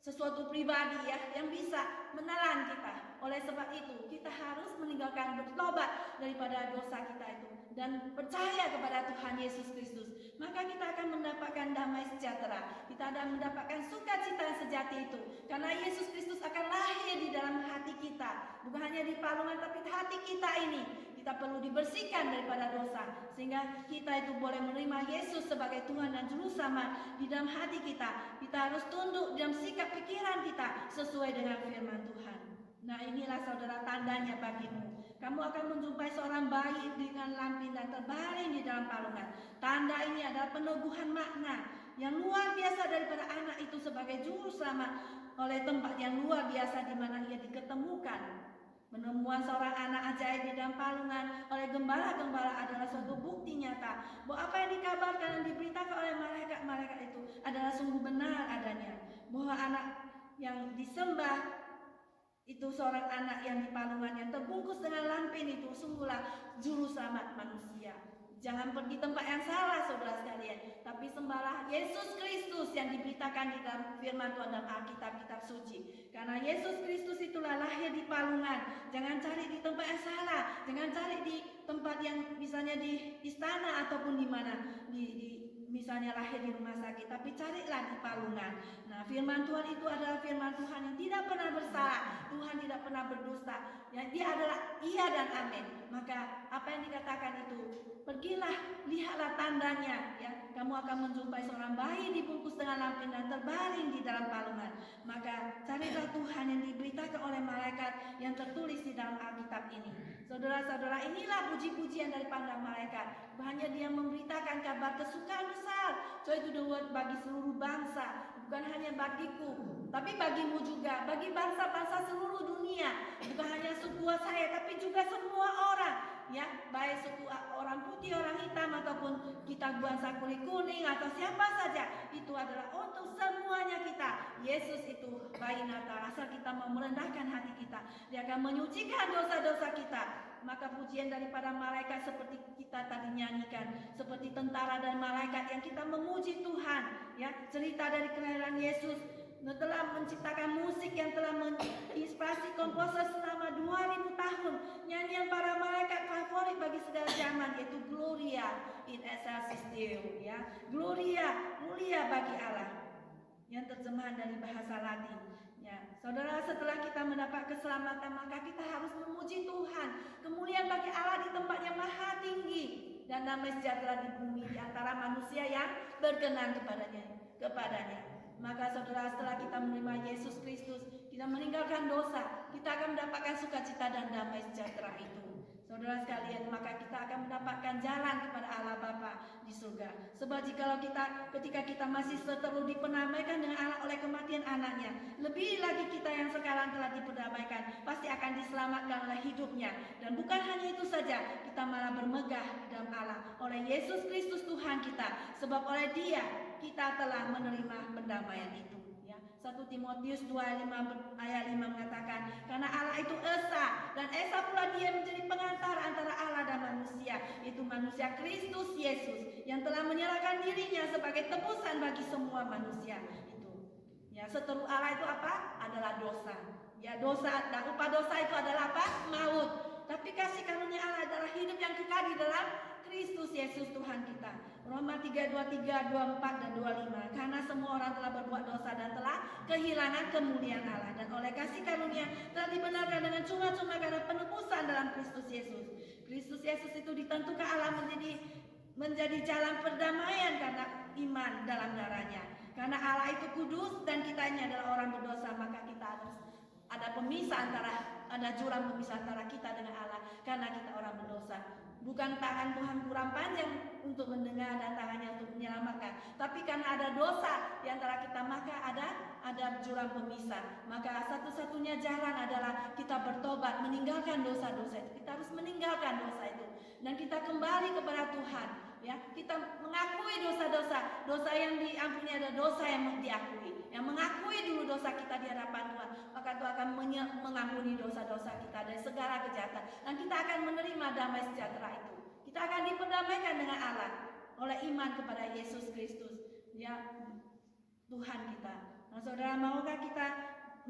sesuatu pribadi, ya, yang bisa menelan kita. Oleh sebab itu kita harus meninggalkan, bertobat daripada dosa kita itu, dan percaya kepada Tuhan Yesus Kristus. Maka kita akan mendapatkan damai sejahtera, kita akan mendapatkan sukacita yang sejati itu, karena Yesus Kristus akan lahir di dalam hati kita. Bukan hanya di palungan, tapi hati kita ini kita perlu dibersihkan daripada dosa, sehingga kita itu boleh menerima Yesus sebagai Tuhan dan Juru Selamat di dalam hati kita. Kita harus tunduk dalam sikap pikiran kita sesuai dengan firman Tuhan. Nah, inilah saudara tandanya bagimu. Kamu akan menjumpai seorang bayi dengan lampin dan terbaring di dalam palungan. Tanda ini adalah peneguhan makna yang luar biasa daripada anak itu sebagai Juru Selamat oleh tempat yang luar biasa di mana ia diketemukan. Penemuan seorang anak ajaib di dalam palungan oleh gembala-gembala adalah suatu bukti nyata bahwa apa yang dikabarkan dan diberitakan oleh adalah sungguh benar adanya, bahwa anak yang disembah itu seorang anak yang di palungan yang terbungkus dengan lampin itu sungguhlah juru selamat manusia. Jangan pergi tempat yang salah saudara sekalian, tapi sembahlah Yesus Kristus yang diberitakan di dalam firman Tuhan dalam Alkitab, kitab suci. Karena Yesus Kristus itulah lahir di palungan. Jangan cari di tempat yang salah, jangan cari di tempat yang misalnya di istana ataupun di mana, misalnya lahir di rumah sakit, tapi carilah di palungan. Nah, firman Tuhan itu adalah firman Tuhan yang tidak pernah bersalah. Tuhan tidak pernah berdusta. Ya, dia adalah iya dan amin. Maka apa yang dikatakan itu, pergilah, lihatlah tandanya. Ya, kamu akan menjumpai seorang bayi dibungkus dengan lampin dan terbaring di dalam palungan. Maka carilah Tuhan yang diberitakan oleh malaikat yang tertulis di dalam Alkitab ini. Saudara-saudara, inilah puji-pujian daripada malaikat. Hanya dia memberitakan kabar kesukaan besar. So itu the word bagi seluruh bangsa. Bukan hanya bagiku, tapi bagimu juga. Bagi bangsa-bangsa seluruh dunia. Bukan hanya suku saya, tapi juga semua orang. Ya, baik suku orang putih, orang hitam, ataupun kita bangsa kulit kuning, atau siapa saja. Itu adalah untuk semuanya kita. Yesus itu bayi Natal. Asal kita mau merendahkan hati kita, dia akan menyucikan dosa-dosa kita. Maka pujian daripada malaikat seperti kita tadi nyanyikan, seperti tentara dan malaikat yang kita memuji Tuhan, ya, cerita dari kelahiran Yesus telah menciptakan musik yang telah menginspirasi komposer selama 2000 tahun. Nyanyian para malaikat favorit bagi segala zaman yaitu Gloria in excelsis Deo, ya. Gloria, mulia bagi Allah. Yang terjemahan dari bahasa Latin. Ya, saudara, setelah kita mendapat keselamatan, maka kita harus memuji Tuhan. Kemuliaan bagi Allah di tempat yang maha tinggi dan damai sejahtera di bumi di antara manusia yang berkenan kepadanya. Maka saudara, setelah kita menerima Yesus Kristus, kita meninggalkan dosa, kita akan mendapatkan sukacita dan damai sejahtera itu. Saudara sekalian, maka kita akan mendapatkan jalan kepada Allah Bapa di surga. Sebab ketika kita masih seteru diperdamaikan dengan Allah oleh kematian anaknya, lebih lagi kita yang sekarang telah diperdamaikan pasti akan diselamatkan oleh hidupnya. Dan bukan hanya itu saja, kita malah bermegah di dalam Allah oleh Yesus Kristus Tuhan kita. Sebab oleh Dia kita telah menerima pendamaian itu. 1 Timotius 2:5 ayat 5 mengatakan, karena Allah itu esa, dan esa pula dia menjadi pengantara antara Allah dan manusia, yaitu manusia Kristus Yesus, yang telah menyerahkan dirinya sebagai tebusan bagi semua manusia. Itu. Ya, seteru Allah itu apa? Adalah dosa. Ya, dosa, dan upah dosa itu adalah apa? Maut. Tapi kasih karunia Allah adalah hidup yang kekal di dalam Kristus Yesus Tuhan kita. Roma 3:23, 24 dan 25. Karena semua orang telah berbuat dosa dan telah kehilangan kemuliaan Allah, dan oleh kasih karunia telah dibenarkan dengan cuma-cuma karena penebusan dalam Kristus Yesus. Kristus Yesus itu ditentukan Allah menjadi jalan perdamaian karena iman dalam darahnya. Karena Allah itu kudus dan kita ini adalah orang berdosa, maka kita ada jurang pemisah antara kita dengan Allah karena kita orang berdosa. Bukan tangan Tuhan kurang panjang untuk mendengar dan tangannya untuk menyelamatkan, tapi karena ada dosa di antara kita, maka ada jurang pemisah. Maka satu-satunya jalan adalah kita bertobat, meninggalkan dosa-dosa itu. Kita harus meninggalkan dosa itu dan kita kembali kepada Tuhan. Ya, kita mengakui dosa-dosa. Dosa yang diampuni adalah dosa yang diakui. Yang mengakui dulu dosa kita di hadapan Tuhan, maka Tuhan akan mengampuni dosa-dosa kita dari segala kejahatan, dan kita akan menerima damai sejahtera itu. Kita akan diperdamaikan dengan Allah oleh iman kepada Yesus Kristus, ya, Tuhan kita. Nah, saudara, maukah kita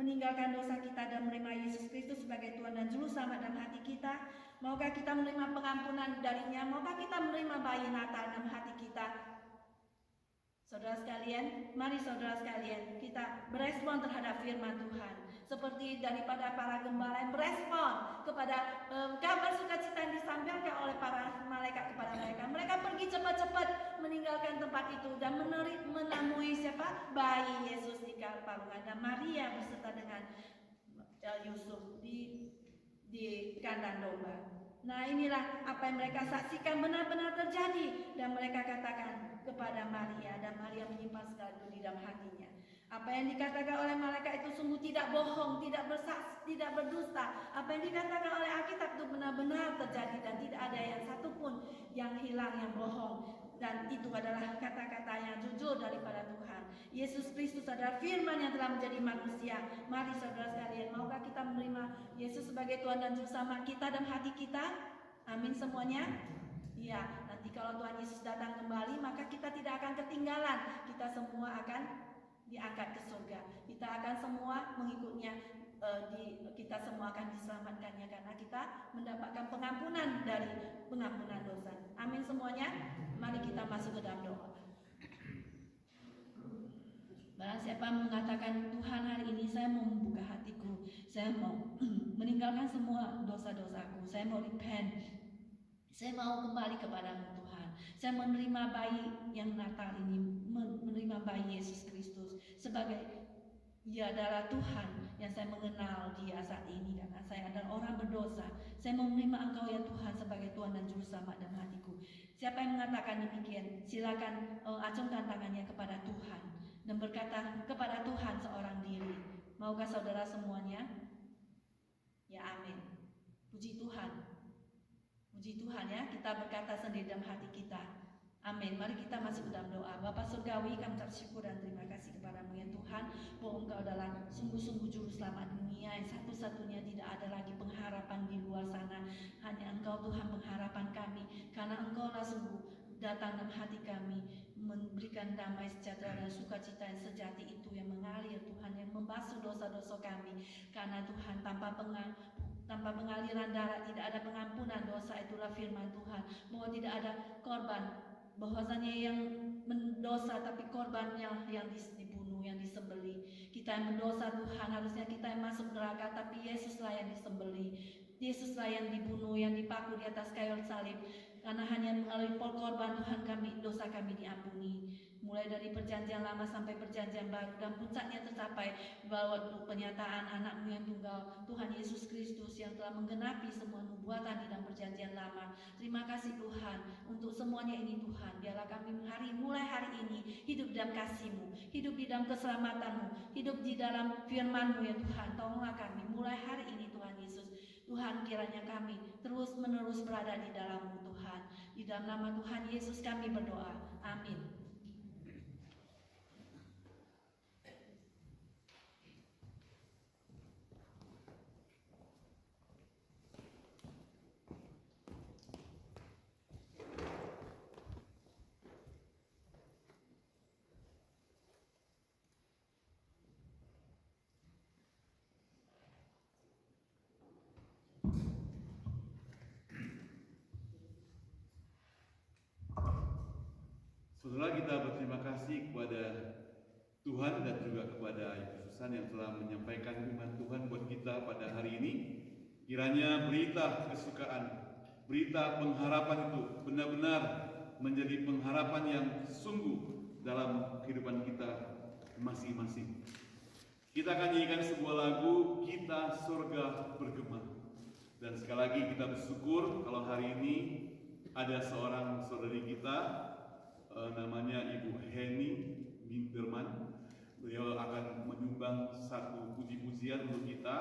meninggalkan dosa kita dan menerima Yesus Kristus sebagai Tuhan dan Juru Selamat dalam hati kita? Maukah kita menerima pengampunan darinya? Maukah kita menerima bayi Natal dalam hati kita? Saudara sekalian, mari saudara sekalian, kita berespon terhadap firman Tuhan. Seperti daripada para gembala yang berespon kepada kabar sukacita yang disampaikan oleh para malaikat kepada mereka. Mereka pergi cepat-cepat meninggalkan tempat itu dan menemui siapa? Bayi Yesus di palungan, dan Maria beserta dengan Yusuf di kandang domba. Nah, inilah apa yang mereka saksikan benar-benar terjadi, dan mereka katakan kepada Maria, dan Maria menyimpan segala itu di dalam hatinya. Apa yang dikatakan oleh malaikat itu sungguh tidak bohong, tidak bersaksi, tidak berdusta. Apa yang dikatakan oleh Alkitab itu benar-benar terjadi, dan tidak ada yang satupun yang hilang, yang bohong. Dan itu adalah kata-kata yang jujur daripada Tuhan. Yesus Kristus adalah firman yang telah menjadi manusia. Mari saudara sekalian, maukah kita menerima Yesus sebagai Tuhan dan Juru Selamat kita dan hati kita? Amin semuanya. Ya, nanti kalau Tuhan Yesus datang kembali, maka kita tidak akan ketinggalan. Kita semua akan diangkat ke surga. Kita akan semua mengikutnya. Kita semua akan diselamatkannya karena kita mendapatkan pengampunan dari pengampunan dosa. Amin semuanya. Mari kita masuk ke dalam doa. Barang siapa mengatakan, Tuhan hari ini saya mau membuka hatiku, saya mau meninggalkan semua dosa-dosaku, saya mau repent, saya mau kembali kepadamu Tuhan, saya menerima bayi yang Natal ini, menerima bayi Yesus Kristus sebagai Dia adalah Tuhan yang saya mengenal Dia saat ini karena saya adalah orang berdosa. Saya mau menerima Engkau ya Tuhan sebagai Tuhan dan Juru Selamat dalam hatiku. Siapa yang mengatakan demikian, silakan acungkan tangannya kepada Tuhan dan berkata kepada Tuhan seorang diri. Maukah saudara semuanya? Ya, amin. Puji Tuhan. Puji Tuhan ya, kita berkata sendiri dalam hati kita. Amin. Mari kita masuk ke dalam doa. Bapa Surgawi, kami ucap syukur dan terima kasih kepadamu ya Tuhan, bahwa Engkau adalah sungguh-sungguh Juru Selamat dunia yang satu-satunya, tidak ada lagi pengharapan di luar sana. Hanya Engkau Tuhan pengharapan kami, karena Engkau lah sungguh datang dalam hati kami, memberikan damai sejahtera dan sukacita yang sejati itu yang mengalir Tuhan, yang membasuh dosa-dosa kami. Karena Tuhan tanpa pengaliran darah tidak ada pengampunan dosa, itulah firman Tuhan, bahwa tidak ada korban, bahwasanya yang mendosa tapi korbannya yang dibunuh, yang disembelih. Kita yang mendosa Tuhan, harusnya kita yang masuk neraka, tapi Yesuslah yang disembelih, Yesuslah yang dibunuh, yang dipaku di atas kayu salib. Karena hanya melalui korban Tuhan kami, dosa kami diampuni. Mulai dari perjanjian lama sampai perjanjian baru, dan puncaknya tercapai bahwa penyataan anak-Mu yang tunggal, Tuhan Yesus Kristus yang telah menggenapi semua nubuatan di dalam perjanjian lama. Terima kasih Tuhan untuk semuanya ini Tuhan. Biarlah kami mulai hari ini hidup dalam kasih-Mu, hidup di dalam keselamatan-Mu, hidup di dalam firman-Mu ya Tuhan. Tolonglah kami mulai hari ini Tuhan Yesus. Tuhan, kiranya kami terus menerus berada di dalam-Mu Tuhan. Di dalam nama Tuhan Yesus kami berdoa. Amin. Saudara, kita berterima kasih kepada Tuhan dan juga kepada Ayah Susan yang telah menyampaikan firman Tuhan buat kita pada hari ini. Kiranya berita kesukaan, berita pengharapan itu benar-benar menjadi pengharapan yang sungguh dalam kehidupan kita masing-masing. Kita akan nyanyikan sebuah lagu, Kita Surga Bergema. Dan sekali lagi kita bersyukur kalau hari ini ada seorang saudari kita, namanya Ibu Heni Ginterman. Beliau akan menyumbang satu puji-pujian untuk kita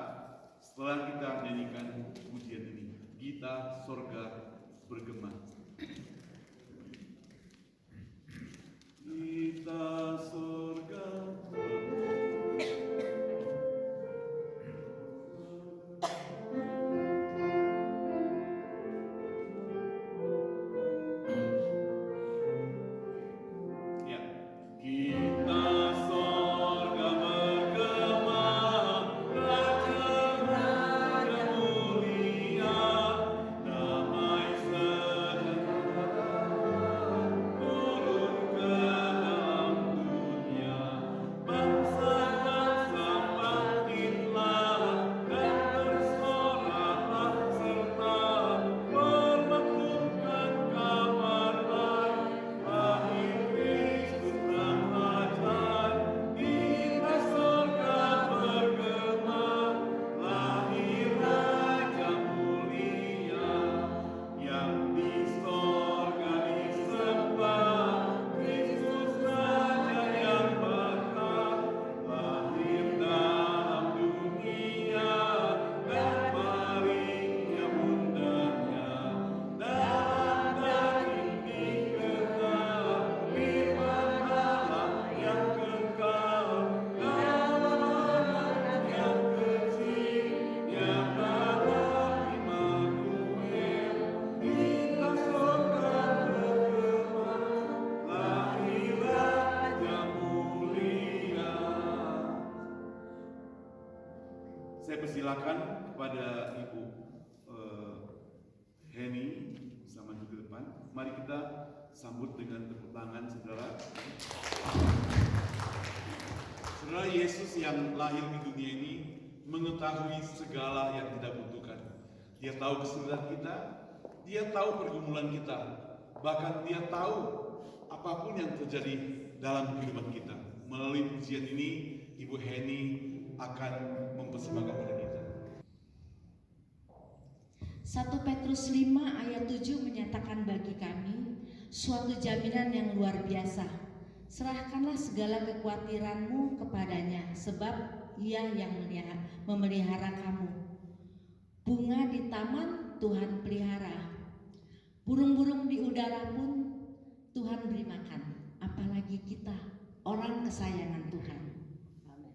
setelah kita nyanyikan pujian ini, Kita Surga Bergema. Kita surga Damai sejahtera serahkan kepada Ibu Heni bisa maju ke depan. Mari kita sambut dengan tepuk tangan, saudara. Saudara, Yesus yang lahir di dunia ini mengetahui segala yang kita butuhkan. Dia tahu kesulitan kita, dia tahu pergumulan kita, bahkan dia tahu apapun yang terjadi dalam kehidupan kita. Melalui pujian ini, Ibu Heni akan mempersembahkan pada kita. 1 Petrus 5 ayat 7 menyatakan bagi kami suatu jaminan yang luar biasa. Serahkanlah segala kekhawatiranmu kepadanya, sebab Ia yang memelihara kamu. Bunga di taman Tuhan pelihara, burung-burung di udara pun Tuhan beri makan. Apalagi kita, orang kesayangan Tuhan. Amin.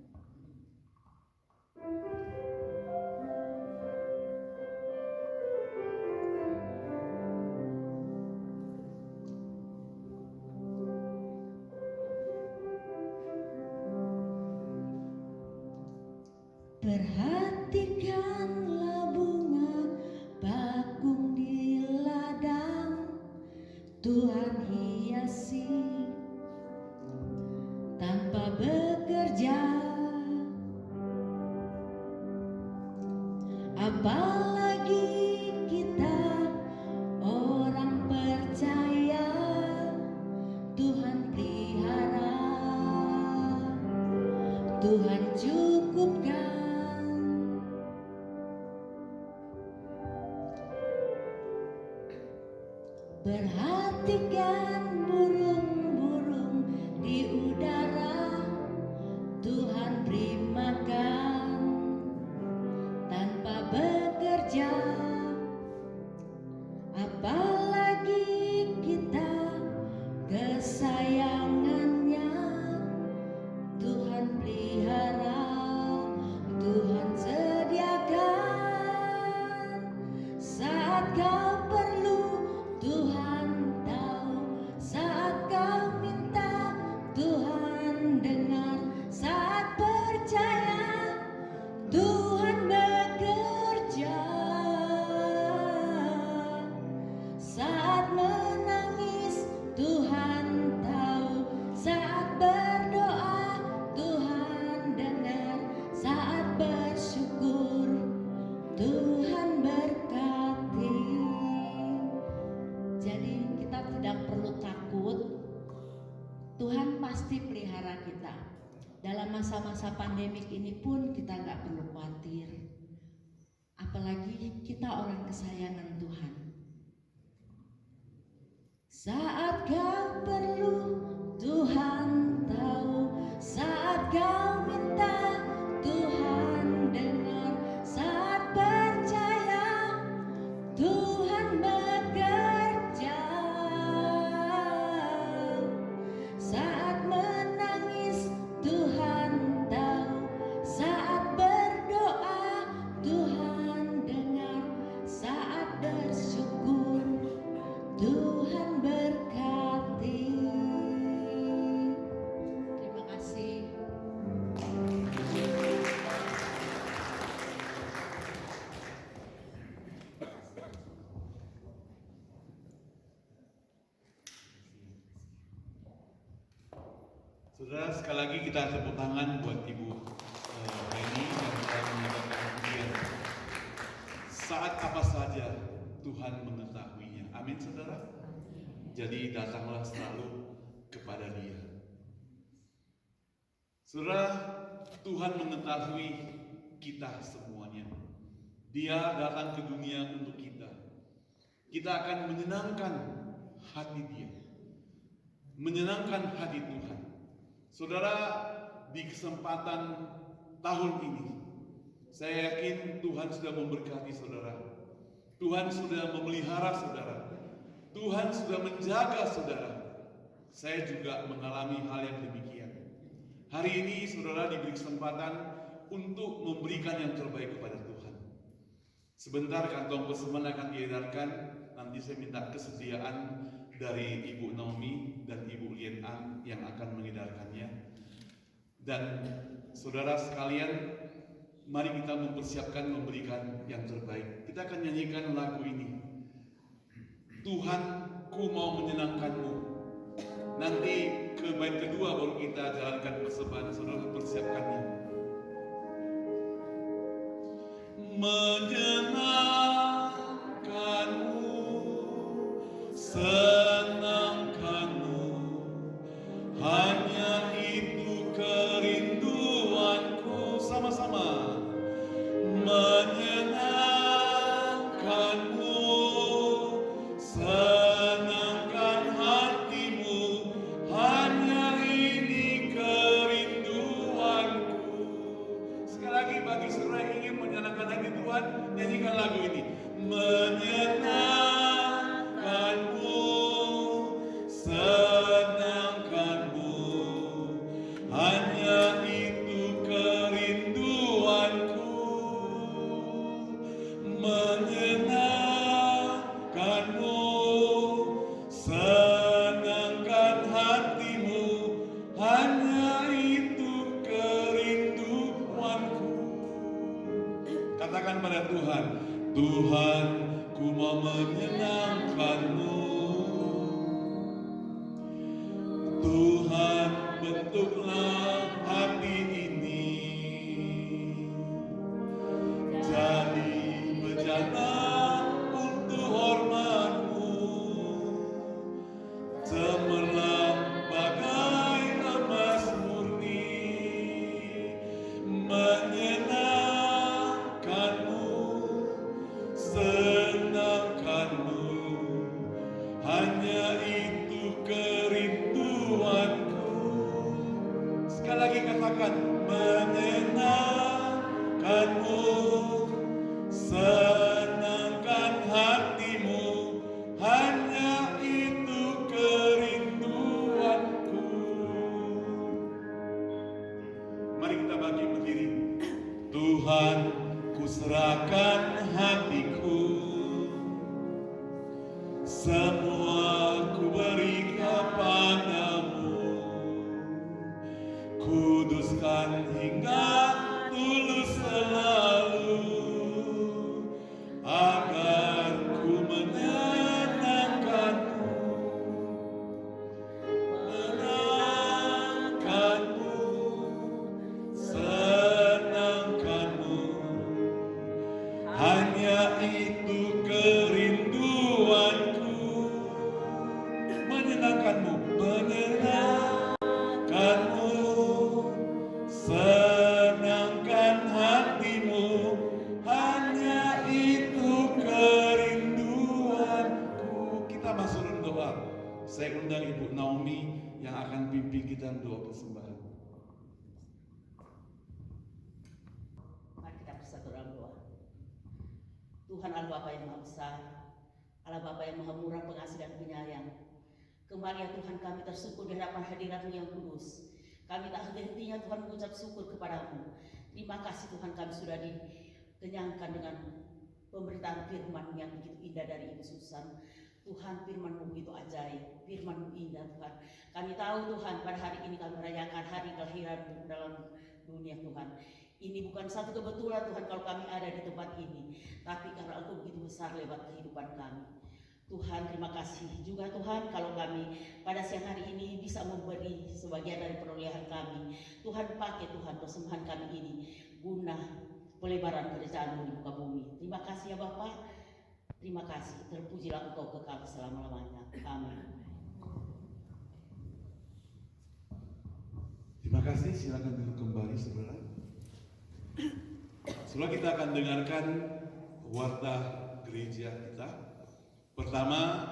Perhatikanlah bunga bakung di ladang, Tuhan hiasi tanpa bekerja. Apalagi kita orang percaya, Tuhan pelihara, Tuhan cukupkan. Perhatikan burung-burung di udara, Tuhan beri makan tanpa bekerja. Apalagi kita kesayangannya, Tuhan pelihara, Tuhan sediakan. Saat kau perlu, Tuhan tahu. Saat kau minta, Tuhan dengar. Saat percaya, Tuhan bekerja. Saat menangis, Tuhan tahu. Saat berdoa, Tuhan dengar. Saat bersyukur, Tuhan berkati. Jadi kita tidak perlu takut, Tuhan pasti pelihara kita. Dalam masa-masa pandemik ini pun kita nggak perlu khawatir. Apalagi kita orang kesayangan Tuhan. Saat kau perlu, Tuhan tahu. Saat kau minta, Tuhan dengar. Saat percaya, Tuhan bekerja. Saat menangis, Tuhan tahu. Saat berdoa, Tuhan dengar. Saat bersyukur, Tuhan berkati. Terima kasih. Saudara, sekali lagi kita tepuk tangan buat Ibu Heni yang telah menyampaikan pujian. Saat apa saja Tuhan mengetahuinya. Amin, saudara. Jadi datanglah selalu kepada Dia. Saudara, Tuhan mengetahui kita semuanya. Dia datang ke dunia untuk kita. Kita akan menyenangkan hati Dia, menyenangkan hati Tuhan. Saudara, di kesempatan tahun ini, saya yakin Tuhan sudah memberkati saudara. Tuhan sudah memelihara saudara. Tuhan sudah menjaga saudara. Saya juga mengalami hal yang demikian. Hari ini saudara diberi kesempatan untuk memberikan yang terbaik kepada Tuhan. Sebentar kantong persembahan akan diedarkan. Nanti saya minta kesediaan dari Ibu Naomi dan Ibu Lien Ang yang akan mengedarkannya. Dan saudara sekalian, mari kita mempersiapkan memberikan yang terbaik. Kita akan nyanyikan lagu ini. Tuhan, ku mau menyenangkanmu. Nanti ke bait kedua baru kita jalankan persembahan. Saudara persiapkannya. Menyenangkanmu, senangkanmu, hanya itu kerinduanku. Sama-sama. Menyenangkanmu, senangkan hatimu, hanya ini kerinduanku. Sekali lagi bagi saudara yang ingin menyenangkan hati Tuhan, nyanyikan lagu ini. Menyenangkanmu, senangkanmu, hanya itu kerinduanku. Menyenangkanmu, senangkan hatimu, hanya itu kerinduanku. Katakan pada Tuhan, Tuhan, ku mau menyenangkanmu. Tuhan, bentuklah hati ini jadi bejana untuk hormat-Mu, cemerlang bagai emas murni. Menyenangkanmu, senangkanmu, hanya itu kerinduanku. Sekali lagi katakan, menyenangkanmu, senangkan hatimu, hanya itu kerinduanku. Mari kita bagi berdiri. Tuhan, ku serahkan hatiku, semua ku beri kepadamu. Kuduskan hingga tulus selalu, agar ku menyenangkanmu. Menyenangkanmu, senangkanmu, hanya itu kerinduanku. Menyenangkanmu, menyenangkanmu, senangkan hatimu, hanya itu kerinduanku. Kita masuk dalam doa. Saya undang Ibu Naomi yang akan pimpin kita doa persembahan. Mari kita bersatu dalam doa. Tuhan Allah Bapa yang Maha Besar, Allah Bapa yang Maha Murah, Pengasih dan Penyayang. Kembali ya Tuhan, kami tersyukur di hadapan hadirat-Mu yang kudus. Kami tak henti-hentinya Tuhan mengucap syukur kepadamu. Terima kasih Tuhan, kami sudah dikenyangkan dengan pemberitaan firman yang begitu indah dari Ibu Susan. Tuhan, firman-Mu begitu ajaib, firman-Mu indah Tuhan. Kami tahu Tuhan, pada hari ini kami merayakan hari kelahiran-Mu dalam dunia Tuhan. Ini bukan satu kebetulan Tuhan kalau kami ada di tempat ini, tapi karena Engkau begitu besar lewat kehidupan kami. Tuhan, terima kasih juga Tuhan kalau kami pada siang hari ini bisa memberi sebagian dari perolehan kami. Tuhan, pakai Tuhan persembahan kami ini guna pelebaran kerajaan-Mu di muka bumi. Terima kasih ya Bapa. Terima kasih. Terpujilah Engkau kekal selama-lamanya. Amin. Terima kasih, silakan duduk kembali saudara. Setelah kita akan dengarkan warta gereja kita. Pertama,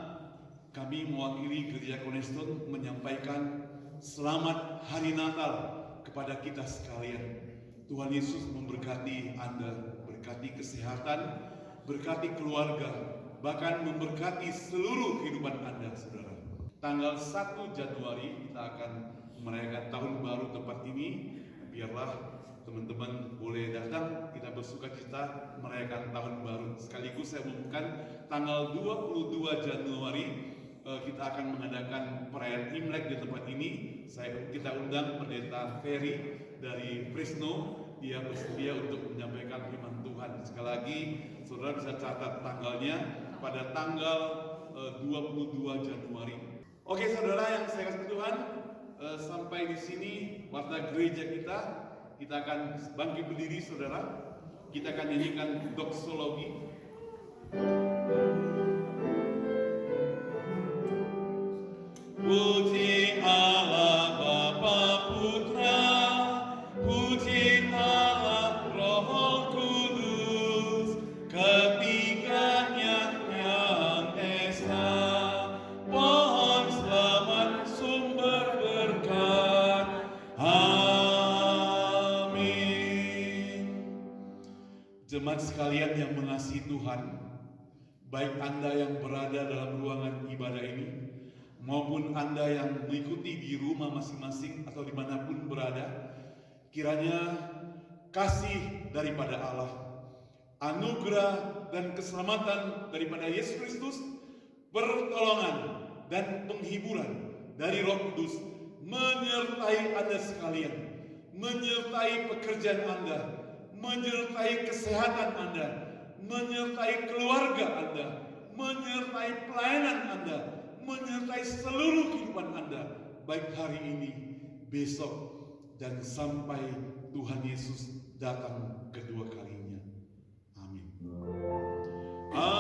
kami mewakili Gereja Cornerstone menyampaikan selamat hari Natal kepada kita sekalian. Tuhan Yesus memberkati Anda, berkati kesehatan, berkati keluarga, bahkan memberkati seluruh kehidupan Anda, saudara. Tanggal 1 Januari kita akan merayakan tahun baru tempat ini. Biarlah teman-teman boleh datang, kita bersuka cita merayakan tahun baru. Sekaligus saya umumkan tanggal 22 Januari kita akan mengadakan perayaan Imlek di tempat ini. Kita undang Pendeta Ferry dari Fresno dia bersedia untuk menyampaikan firman Tuhan. Sekali lagi, saudara bisa catat tanggalnya pada tanggal 22 Januari. Oke saudara yang saya kasih Tuhan, sampai di sini warta gereja kita akan bangkit berdiri saudara. Kita akan nyanyikan doksologi. Puji Allah Bapa Putra, puji Allah Roh Kudus, ketiganya yang esa, pohon selamat sumber berkat. Amin. Jemaat sekalian yang mengasihi Tuhan, baik Anda yang berada dalam ruangan ibadah ini, maupun Anda yang mengikuti di rumah masing-masing atau dimanapun berada, kiranya kasih daripada Allah, anugerah dan keselamatan daripada Yesus Kristus, pertolongan dan penghiburan dari Roh Kudus menyertai Anda sekalian, menyertai pekerjaan Anda, menyertai kesehatan Anda, menyertai keluarga Anda, menyertai pelayanan Anda, menyertai seluruh kehidupan Anda, baik hari ini, besok, dan sampai Tuhan Yesus datang kedua kalinya. Amin. Amin. Amin.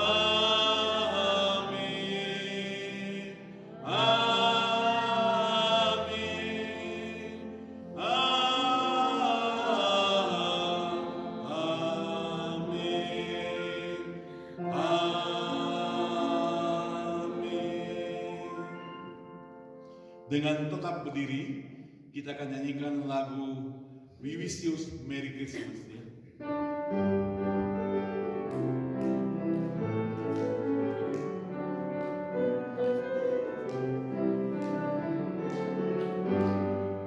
Dengan tetap berdiri, kita akan nyanyikan lagu We Wish You Merry Christmas. Ya.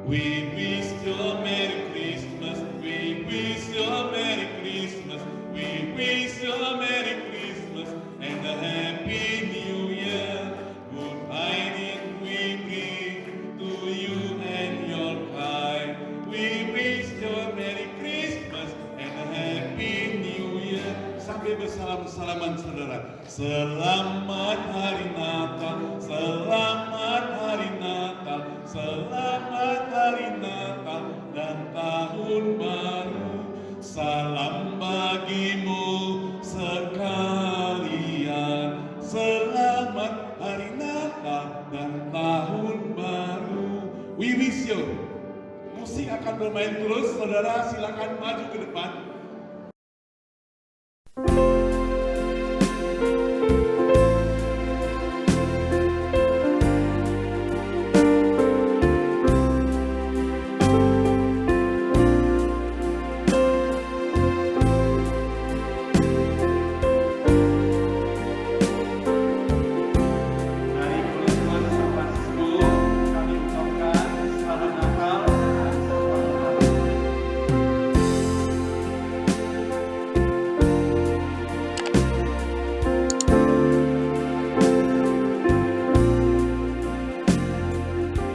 We wish you a Merry Christmas. We wish you a Merry Christmas. We wish you a Merry Christmas and a Happy New Year. Good tidings we bring to you and your kind. We wish you a Merry Christmas and a Happy New Year. Sambil bersalam-salaman saudara. Selamat Hari Natal, selamat Hari Natal, selamat Hari Natal dan Tahun Baru. Salam bagimu sekalian. Selamat Hari Natal dan Tahun Baru. We wish you. Musik akan bermain terus, saudara silakan maju ke depan.